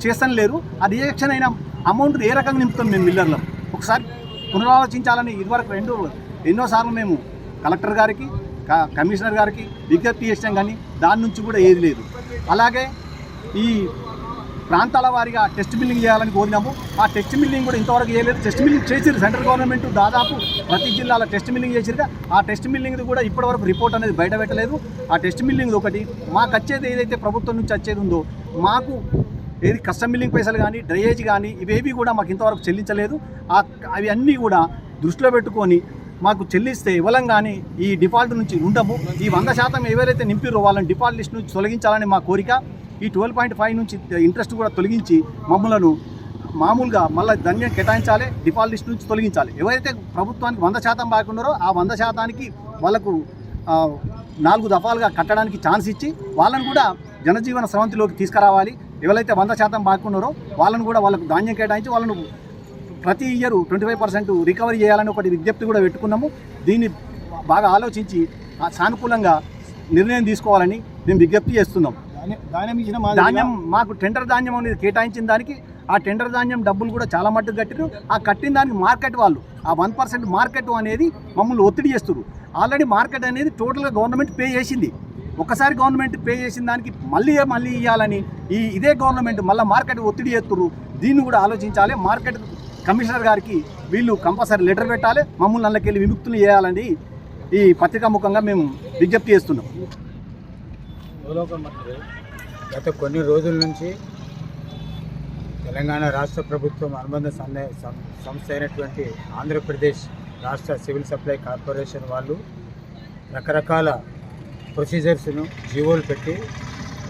చేస్తాను లేరు. ఆ రిజెక్షన్ అయిన అమౌంట్ని ఏ రకంగా నింపుతాం మేము మిల్లర్లో ఒకసారి పునరాలోచించాలని ఇదివరకు ఎన్నోసార్లు మేము కలెక్టర్ గారికి కమిషనర్ గారికి విజ్ఞప్తి చేసాం, కానీ దాని నుంచి కూడా ఏది లేదు. అలాగే ఈ ప్రాంతాల వారీగా టెస్ట్ బిల్లింగ్ చేయాలని కోరినాము. ఆ టెస్ట్ బిల్లింగ్ కూడా ఇంతవరకు చేయలేదు. టెస్ట్ బిల్లింగ్ చేసిరు సెంట్రల్ గవర్నమెంట్, దాదాపు ప్రతి జిల్లాలో టెస్ట్ బిల్లింగ్ చేసిరుగా. ఆ టెస్ట్ బిల్లింగ్ కూడా ఇప్పటివరకు రిపోర్ట్ అనేది బయట పెట్టలేదు. ఆ టెస్ట్ బిల్లింగ్ ఒకటి మాకు వచ్చేది ఏదైతే ప్రభుత్వం నుంచి వచ్చేది ఉందో మాకు ఏది కస్టమ్ బిల్లింగ్ పైసలు కానీ డ్రైయేజ్ కానీ ఇవేవి కూడా మాకు ఇంతవరకు చెల్లించలేదు. అవి అన్నీ కూడా దృష్టిలో పెట్టుకొని మాకు చెల్లిస్తే ఇవ్వలం కానీ ఈ డిఫాల్ట్ నుంచి ఉండము. ఈ 100% ఎవరైతే నింపిరో వాళ్ళని డిఫాల్ట్ లిస్ట్ నుంచి తొలగించాలని మా కోరిక. ఈ 12.5 నుంచి ఇంట్రెస్ట్ కూడా తొలగించి మమ్మలను మామూలుగా మళ్ళీ ధాన్యం కేటాయించాలి, డిఫాల్ట్ లిస్ట్ నుంచి తొలగించాలి. ఎవరైతే ప్రభుత్వానికి 100% బాగున్నారో ఆ 100%కి వాళ్ళకు 4 దఫాలుగా కట్టడానికి ఛాన్స్ ఇచ్చి వాళ్ళని కూడా జనజీవన స్రవంతిలోకి తీసుకురావాలి. ఎవరైతే 100% బాగున్నారో వాళ్ళని కూడా వాళ్ళకు ధాన్యం కేటాయించి వాళ్ళను ప్రతి ఇయర్ 25% రికవరీ చేయాలని ఒకటి విజ్ఞప్తి కూడా పెట్టుకున్నాము. దీన్ని బాగా ఆలోచించి సానుకూలంగా నిర్ణయం తీసుకోవాలని మేము విజ్ఞప్తి చేస్తున్నాం. ధాన్యం మాకు టెండర్ ధాన్యం అనేది కేటాయించిన దానికి ఆ టెండర్ ధాన్యం డబ్బులు కూడా చాలా మట్టుకు కట్టారు. ఆ కట్టిన దానికి మార్కెట్ వాళ్ళు ఆ 1% మార్కెట్ అనేది మమ్మల్ని ఒత్తిడి చేస్తున్నారు. ఆల్రెడీ మార్కెట్ అనేది టోటల్గా గవర్నమెంట్ పే చేసింది. ఒకసారి గవర్నమెంట్ పే చేసిన దానికి మళ్ళీ ఇవ్వాలని ఇదే గవర్నమెంట్ మళ్ళీ మార్కెట్ ఒత్తిడి చేస్తున్నారు. దీన్ని కూడా ఆలోచించాలి. మార్కెట్ కమిషనర్ గారికి వీళ్ళు కంపల్సరీ లెటర్ పెట్టాలి, మమ్మల్ని అందులోకెళ్ళి విముక్తులు చేయాలని ఈ పత్రికాముఖంగా మేము విజ్ఞప్తి చేస్తున్నాం. గత కొన్ని రోజుల నుంచి తెలంగాణ రాష్ట్ర ప్రభుత్వం అనుబంధ సంస్థ అయినటువంటి ఆంధ్రప్రదేశ్ రాష్ట్ర సివిల్ సప్లై కార్పొరేషన్ వాళ్ళు రకరకాల ప్రొసీజర్స్ను జీవోలు పెట్టి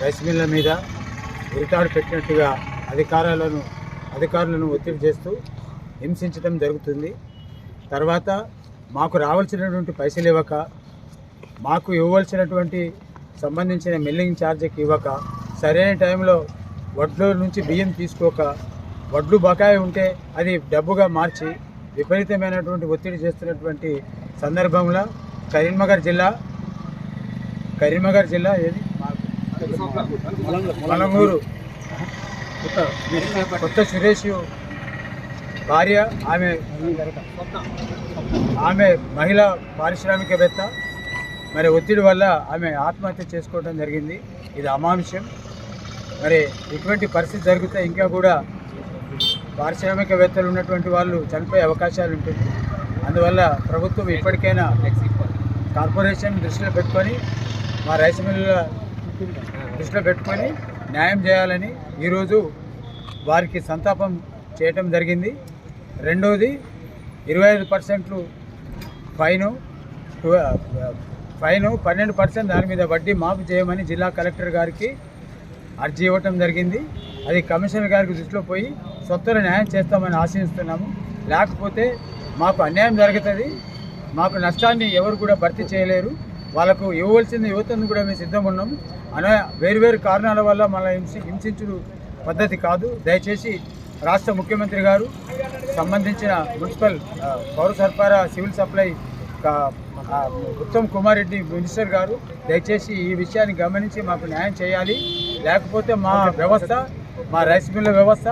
రైస్ మిల్ల మీద ఉరితాడు పెట్టినట్టుగా అధికారులను ఒత్తిడి చేస్తూ హింసించడం జరుగుతుంది. తర్వాత మాకు రావాల్సినటువంటి పైసలు ఇవ్వక, మాకు ఇవ్వాల్సినటువంటి సంబంధించిన మిల్లింగ్ ఛార్జీకి ఇవ్వక, సరైన టైంలో వడ్ల నుంచి బియ్యం తీసుకోక, వడ్లు బకాయి ఉంటే అది డబ్బుగా మార్చి విపరీతమైనటువంటి ఒత్తిడి చేస్తున్నటువంటి సందర్భంలో కరీంనగర్ జిల్లా ఏది మలంగూరు కొత్త సురేష్ భార్య ఆమె మహిళా పారిశ్రామికవేత్త మరి ఒత్తిడి వల్ల ఆమె ఆత్మహత్య చేసుకోవడం జరిగింది. ఇది అమానుష్యం. మరి ఇటువంటి పరిస్థితి జరిగితే ఇంకా కూడా పారిశ్రామికవేత్తలు ఉన్నటువంటి వాళ్ళు చనిపోయే అవకాశాలు ఉంటుంది. అందువల్ల ప్రభుత్వం ఇప్పటికైనా కార్పొరేషన్ దృష్టిలో పెట్టుకొని మా రైస్ మిల్లుల దృష్టిలో పెట్టుకొని న్యాయం చేయాలని ఈరోజు వారికి సంతాపం చేయటం జరిగింది. రెండవది 25% ఫైను 12% దాని మీద వడ్డీ మాఫీ చేయమని జిల్లా కలెక్టర్ గారికి అర్జీ ఇవ్వటం జరిగింది. అది కమిషనర్ గారికి దృష్టిలో పోయి స్వత్వర న్యాయం చేస్తామని ఆశిస్తున్నాము. లేకపోతే మాకు అన్యాయం జరుగుతుంది. మాకు నష్టాన్ని ఎవరు కూడా భర్తీ చేయలేరు. వాళ్ళకు ఇవ్వవలసిన యువతను కూడా మేము సిద్ధంగా ఉన్నాము. వేరు కారణాల వల్ల మళ్ళీ హింసించుడు పద్ధతి కాదు. దయచేసి రాష్ట్ర ముఖ్యమంత్రి గారు సంబంధించిన మున్సిపల్ పౌర సరఫరా civil supply Uttam Kumar Reddy minister గారు దయచేసి ఈ విషయాన్ని గమనించి మాకు న్యాయం చేయాలి. లేకపోతే మా రైస్ మిల్ల వ్యవస్థ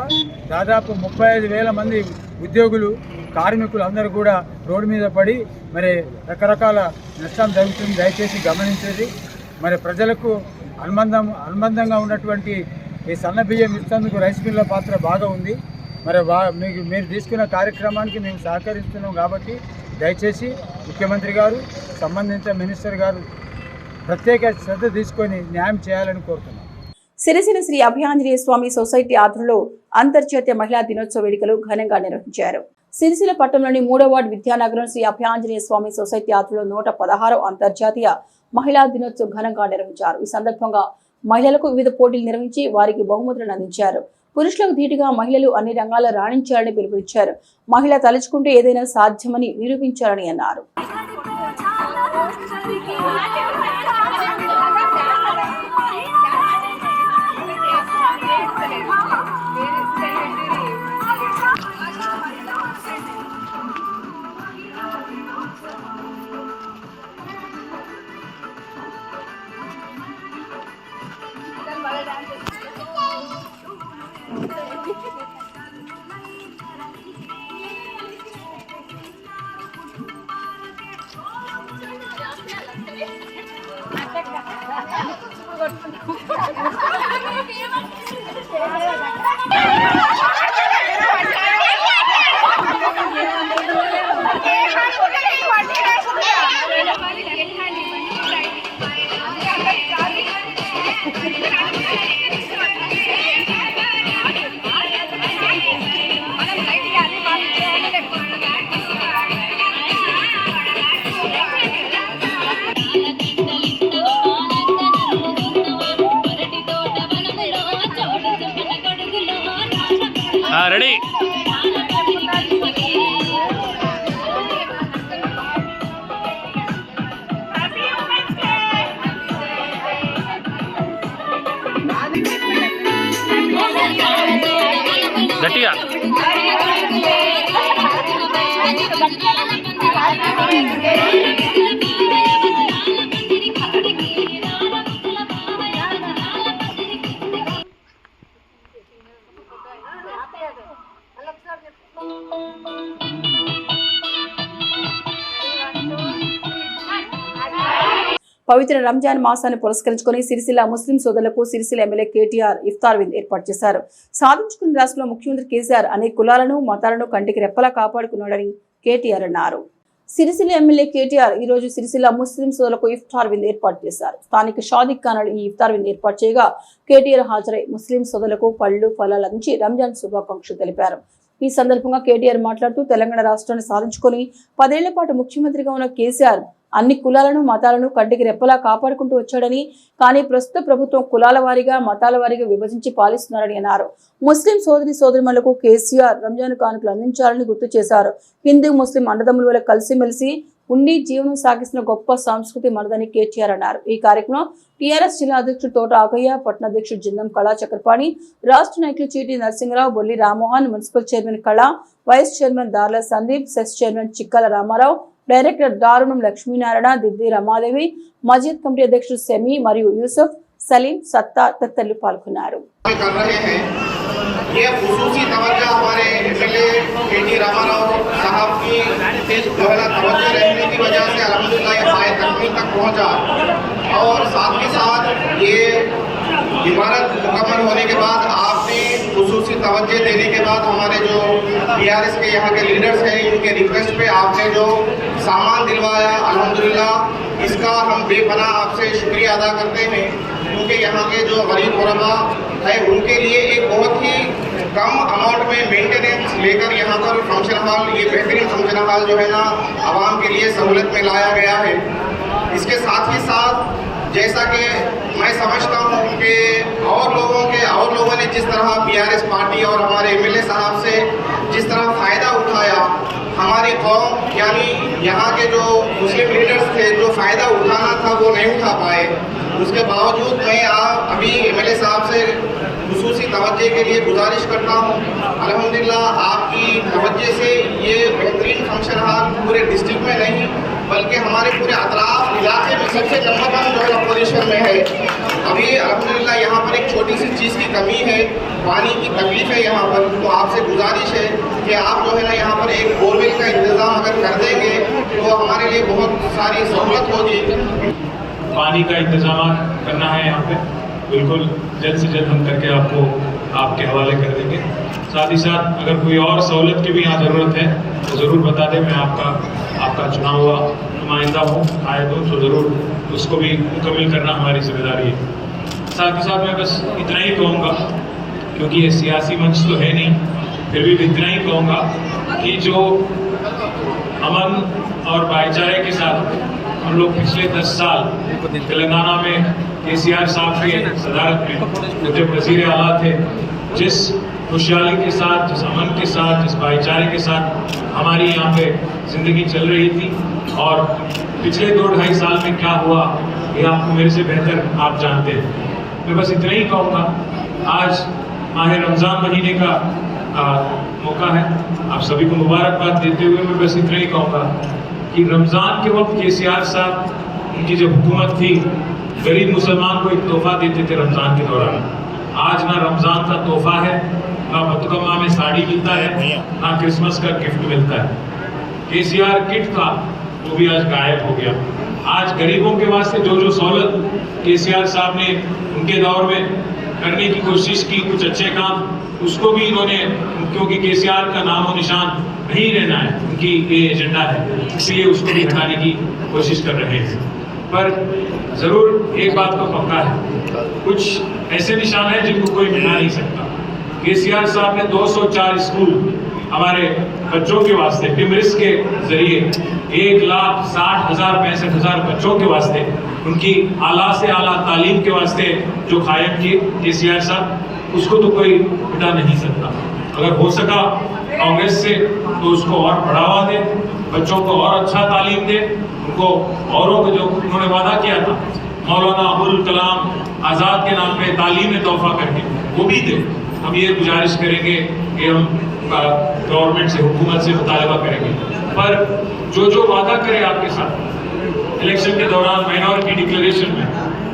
దాదాపు 35,000 మంది ఉద్యోగులు కార్మికులు అందరూ కూడా రోడ్డు మీద పడి మరి రకరకాల నష్టం జరుగుతుంది. దయచేసి గమనించేది. మరి ప్రజలకు అనుబంధంగా ఉన్నటువంటి ఈ సన్న బియ్యం ఇస్తేందుకు రైస్ మిల్ల పాత్ర బాగా ఉంది. మరి మీరు తీసుకున్న కార్యక్రమానికి మేము సహకరిస్తున్నాం కాబట్టి దయచేసి ముఖ్యమంత్రి గారు సంబంధించిన మినిస్టర్ గారు ప్రత్యేక శ్రద్ధ తీసుకొని న్యాయం చేయాలని కోరుతున్నాం. సిరిసిల్ల శ్రీ అభయాంజనేయ స్వామి సొసైటీ ఆధ్వర్యంలో అంతర్జాతీయ మహిళా దినోత్సవ వేడుకలు ఘనంగా నిర్వహించారు. సిరిసిల్ల పట్టణంలోని 3వ వార్డు విద్యానగరం శ్రీ అభయాంజనేయ స్వామి సొసైటీ ఆధ్వర్యంలో 116వ అంతర్జాతీయ మహిళా దినోత్సవం ఘనంగా నిర్వహించారు. ఈ సందర్భంగా మహిళలకు వివిధ పోటీలు నిర్వహించి వారికి బహుమతులను అందించారు. పురుషులకు ధీటుగా మహిళలు అన్ని రంగాల్లో రాణించాలని పిలుపునిచ్చారు. మహిళ తలుచుకుంటే ఏదైనా సాధ్యమని నిరూపించాలని అన్నారు. రెడీ గట్టిగా పవిత్ర రంజాన్ మాసాన్ని పురస్కరించుకుని సిరిసిల్ల ముస్లిం సోదరులకు సిరిసిల్ల ఎమ్మెల్యే కేటీఆర్ ఇఫ్తార్ విందు ఏర్పాటు చేశారు. సాధించుకున్న రాష్ట్రంలో ముఖ్యమంత్రి కేసీఆర్ అనేక కులాలను మతాలను కంటికి రెప్పలా కాపాడుకున్నాడని కేటీఆర్ అన్నారు. సిరిసిల్ల ఎమ్మెల్యే కేటీఆర్ ఈ రోజు సిరిసిల్ల ముస్లిం సోదరులకు ఇఫ్తార్ విందు ఏర్పాటు చేశారు. స్థానిక షాదిక్ ఖానాలు ఈ ఇఫ్తార్ విందు ఏర్పాటు చేయగా కేటీఆర్ హాజరై ముస్లిం సోదరులకు పళ్లు ఫలాలు అందించి రంజాన్ శుభాకాంక్షలు తెలిపారు. ఈ సందర్భంగా కేటీఆర్ మాట్లాడుతూ తెలంగాణ రాష్ట్రాన్ని సాధించుకొని 10 ఏళ్ల పాటు ముఖ్యమంత్రిగా ఉన్న కేసీఆర్ అన్ని కులాలను మతాలను కంటికి రెప్పలా కాపాడుకుంటూ వచ్చాడని, కానీ ప్రస్తుత ప్రభుత్వం కులాల వారీగా మతాల వారీగా విభజించి పాలిస్తున్నారని అన్నారు. ముస్లిం సోదరిమణులకు కేసీఆర్ రంజాన్ కానుకలు అందించాలని గుర్తు చేశారు. హిందూ ముస్లిం అన్నదమ్ముల వల్ల కలిసిమెలిసి ఉండి జీవనం సాగిస్తున్న గొప్ప సంస్కృతి మనదని కేటీఆర్ అన్నారు. ఈ కార్యక్రమంలో టీఆర్ఎస్ జిల్లా అధ్యక్షుడు తోట ఆగయ్య, పట్టణ అధ్యక్షుడు జిందం కళా చక్రపాణి, రాష్ట్ర నాయకులు చీటి నరసింహరావు, బొల్లి రామ్మోహన్, మున్సిపల్ చైర్మన్ కళా, వైస్ చైర్మన్ దార్ల Sandeep, cess chairman చిక్కల Ramarao, director దారుణం లక్ష్మీనారాయణ, దిద్ది రమాదేవి, మస్జిద్ కమిటీ అధ్యక్షుడు సెమీ మరియు యూసఫ్, సలీం, సత్తా తదితరులు పాల్గొన్నారు. ये खुसूसी तवज्जो हमारे एमएलए केटी रामाराव साहब की जो है ना तवज्जो रहने की वजह से अल्हम्दुलिल्लाह ये पाए तकमील तक पहुंचा और साथ ही साथ ये इमारत मुकम्मल होने के बाद आपने खुसूसी तवज्जो देने के बाद हमारे जो बीआरएस के यहाँ के लीडर्स हैं इनके रिक्वेस्ट पे आपने जो सामान दिलवाया अल्हम्दुलिल्लाह इसका हम बेपनाह आपसे शुक्रिया अदा करते हैं, क्योंकि यहाँ के जो गरीब गुरबा है उनके लिए एक बहुत ही कम अमाउंट में मेंटेनेंस लेकर यहाँ पर फंक्शन हॉल, ये बेहतरीन फंक्शन हॉल जो है ना आवाम के लिए सहूलत में लाया गया है। इसके साथ ही साथ जैसा कि मैं समझता हूँ कि और लोगों ने जिस तरह बीआरएस पार्टी और हमारे एमएलए साहब से जिस तरह फ़ायदा उठाया, हमारी कौम यानी यहाँ के जो मुस्लिम लीडर्स थे जो फ़ायदा उठाना था वो नहीं उठा पाए। उसके बावजूद मैं अभी एमएलए साहब से खुसूसी तवज्जो के लिए गुजारिश करता हूँ। अल्हम्दुलिल्लाह आपकी तवज्जो से ये बेहतरीन फंक्शन हॉल पूरे डिस्ट्रिक्ट में नहीं बल्कि हमारे पूरे अतराफ इलाके में सबसे नंबर 1 जो है पोजीशन में है। अभी अल्हम्दुलिल्लाह यहाँ पर एक छोटी सी चीज़ की कमी है, पानी की तकलीफ है यहाँ पर, तो आपसे गुजारिश है कि आप जो है ना यहाँ पर एक बोरवेल का इंतज़ाम अगर कर देंगे तो हमारे लिए बहुत सारी सहूलत होगी। पानी का इंतजाम करना है यहाँ पे, बिल्कुल जल्द से जल्द हम करके आपको आपके हवाले कर देंगे। साथ ही साथ अगर कोई और सहूलत की भी यहाँ ज़रूरत है तो ज़रूर बता दें, मैं आपका चुना हुआ नुमाइंदा हूँ, आए तो ज़रूर उसको भी मुकम्मल करना हमारी जिम्मेदारी है। साथ ही साथ मैं बस इतना ही कहूँगा, क्योंकि ये सियासी मंच तो है नहीं, फिर भी इतना ही कहूँगा कि जो अमन और भाईचारे के साथ हम लोग पिछले 10 साल तेलंगाना में केसीआर साहब के सदारत में जब वज़ीर आला थे, जिस खुशहाली के साथ, जिस अमन के साथ, जिस भाईचारे के साथ हमारी यहाँ पे ज़िंदगी चल रही थी, और पिछले 2-2.5 साल में क्या हुआ ये आपको मेरे से बेहतर आप जानते हैं। मैं बस इतना ही कहूँगा, आज माह रमज़ान महीने का मौका है, आप सभी को मुबारकबाद देते हुए मैं बस इतना ही कहूँगा कि रमज़ान के वक्त केसीआर साहब, उनकी जब हुकूमत थी, गरीब मुसलमान को एक तोहफा देते थे रमज़ान के दौरान। आज ना रमज़ान का तोहफा है, ना बतुकम्मा में साड़ी मिलता है, ना क्रिसमस का गिफ्ट मिलता है। केसीआर किट था वो भी आज गायब हो गया। आज गरीबों के वास्ते जो सहूलत केसीआर साहब ने उनके दौर में करने की कोशिश की, कुछ अच्छे काम, उसको भी इन्होंने, क्योंकि केसीआर का नामो निशान नहीं रहना है, उनकी ये एजेंडा है, इसलिए उसको भी हटाने की कोशिश कर रहे हैं। पर ज़रूर एक बात तो पक्का है, कुछ ऐसे निशान हैं जिनको कोई मिटा नहीं सकता। केसीआर साहब ने 204 स्कूल हमारे बच्चों के वास्ते टिमरिस के जरिए 1,60,000-65,000 बच्चों के वास्ते, उनकी आला से आला तालीम के वास्ते जो कायम किए केसीआर साहब, उसको तो कोई मिटा नहीं सकता। अगर हो सका कांग्रेस से तो उसको और बढ़ावा दे, बच्चों को और अच्छा तालीम दे, उनको औरों को जो उन्होंने वादा किया था मौलाना अबुल कलाम आज़ाद के नाम पे तालीम में तोहफा करके, वो भी दे। हम ये गुजारिश करेंगे कि हम गवर्नमेंट से, हुकूमत से मुतालबा करेंगे। पर जो वादा करे आपके साथ इलेक्शन के दौरान माइनॉरिटी डिक्लेरेशन में,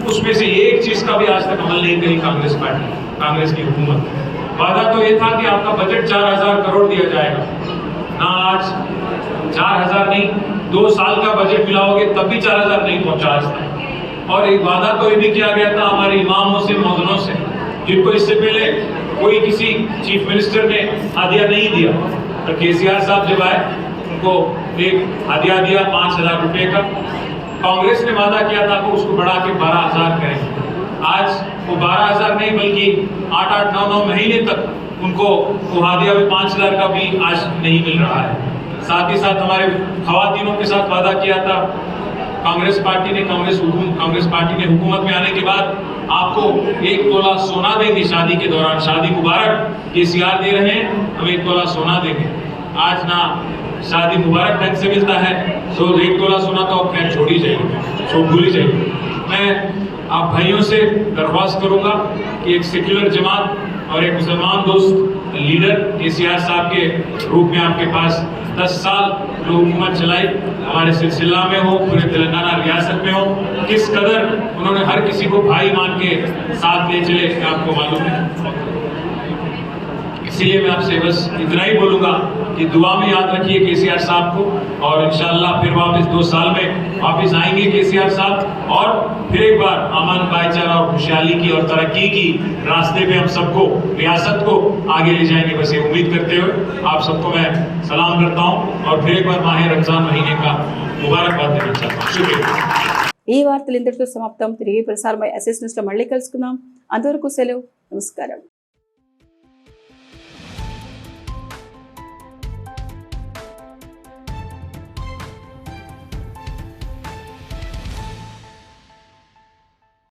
उसमें से एक चीज़ का भी आज तक अमल नहीं करी कांग्रेस पार्टी, कांग्रेस की हुकूमत। वादा तो ये था कि आपका बजट 4,000 करोड़ दिया जाएगा, ना आज 4,000 नहीं, 2 साल का बजट मिलाओगे तब भी 4,000 नहीं पहुंचा आज तक। और एक वादा तो ये भी किया गया था हमारे इमामों से, मौजनों से, जिनको इससे पहले कोई किसी चीफ मिनिस्टर ने हादिया नहीं दिया, और केसीआर साहब जब आए उनको एक हादिया दिया 5,000 रुपये का। कांग्रेस ने वादा किया था कि उसको बढ़ा के 12,000 करेंगे। आज वो 12,000 नहीं बल्कि 8-8, 9-9 महीने तक उनको वो हादिया भी 5,000 का भी आज नहीं मिल रहा है। साथ ही साथ हमारे खवातीनों के साथ वादा किया था कांग्रेस पार्टी ने, कांग्रेस पार्टी ने हुकूमत में आने के बाद आपको 1 तोला सोना देंगे शादी के दौरान। शादी मुबारक केसीआर दे रहे हैं, हम 1 तोला सोना देंगे। आज ना शादी मुबारक ढंग से मिलता है, तो 1 तोला सोना तो अब खैर छोड़ ही जाइए, छोड़ भूल ही जाइए। मैं आप भाइयों से दरख्वास्त करूंगा कि एक सेक्युलर जमात और एक मुसलमान दोस्त लीडर केसीआर साहब के रूप में आपके पास 10 साल जो हुकूमत चलाई, हमारे सिलसिला में हो, पूरे तेलंगाना रियासत में हो, किस कदर उन्होंने हर किसी को भाई मान के साथ ले चले, आपको मालूम है। इसीलिए मैं आपसे बस इतना ही बोलूँगा कि दुआ में याद रखिए केसीआर साहब को, और इंशाअल्लाह फिर वापस 2 साल में वापस आएंगे केसीआर साहब, और फिर एक बार अमन, भाईचारा और खुशहाली की और तरक्की की रास्ते पे हम सबको, रियासत को आगे ले जाएंगे। बस ये उम्मीद करते हुए आप सबको मैं सलाम करता हूँ, और फिर एक बार माह रमजान महीने का मुबारकबाद देना चाहता हूँ। शुक्रिया। ఈ వార్తలు ఇంతటితో సమాప్తం. తిరిగి ప్రసారమై ఎస్ఎస్ న్యూస్ లో మళ్ళీ కలుసుకుందాం. అంతవరకు సెలవు. నమస్కారం.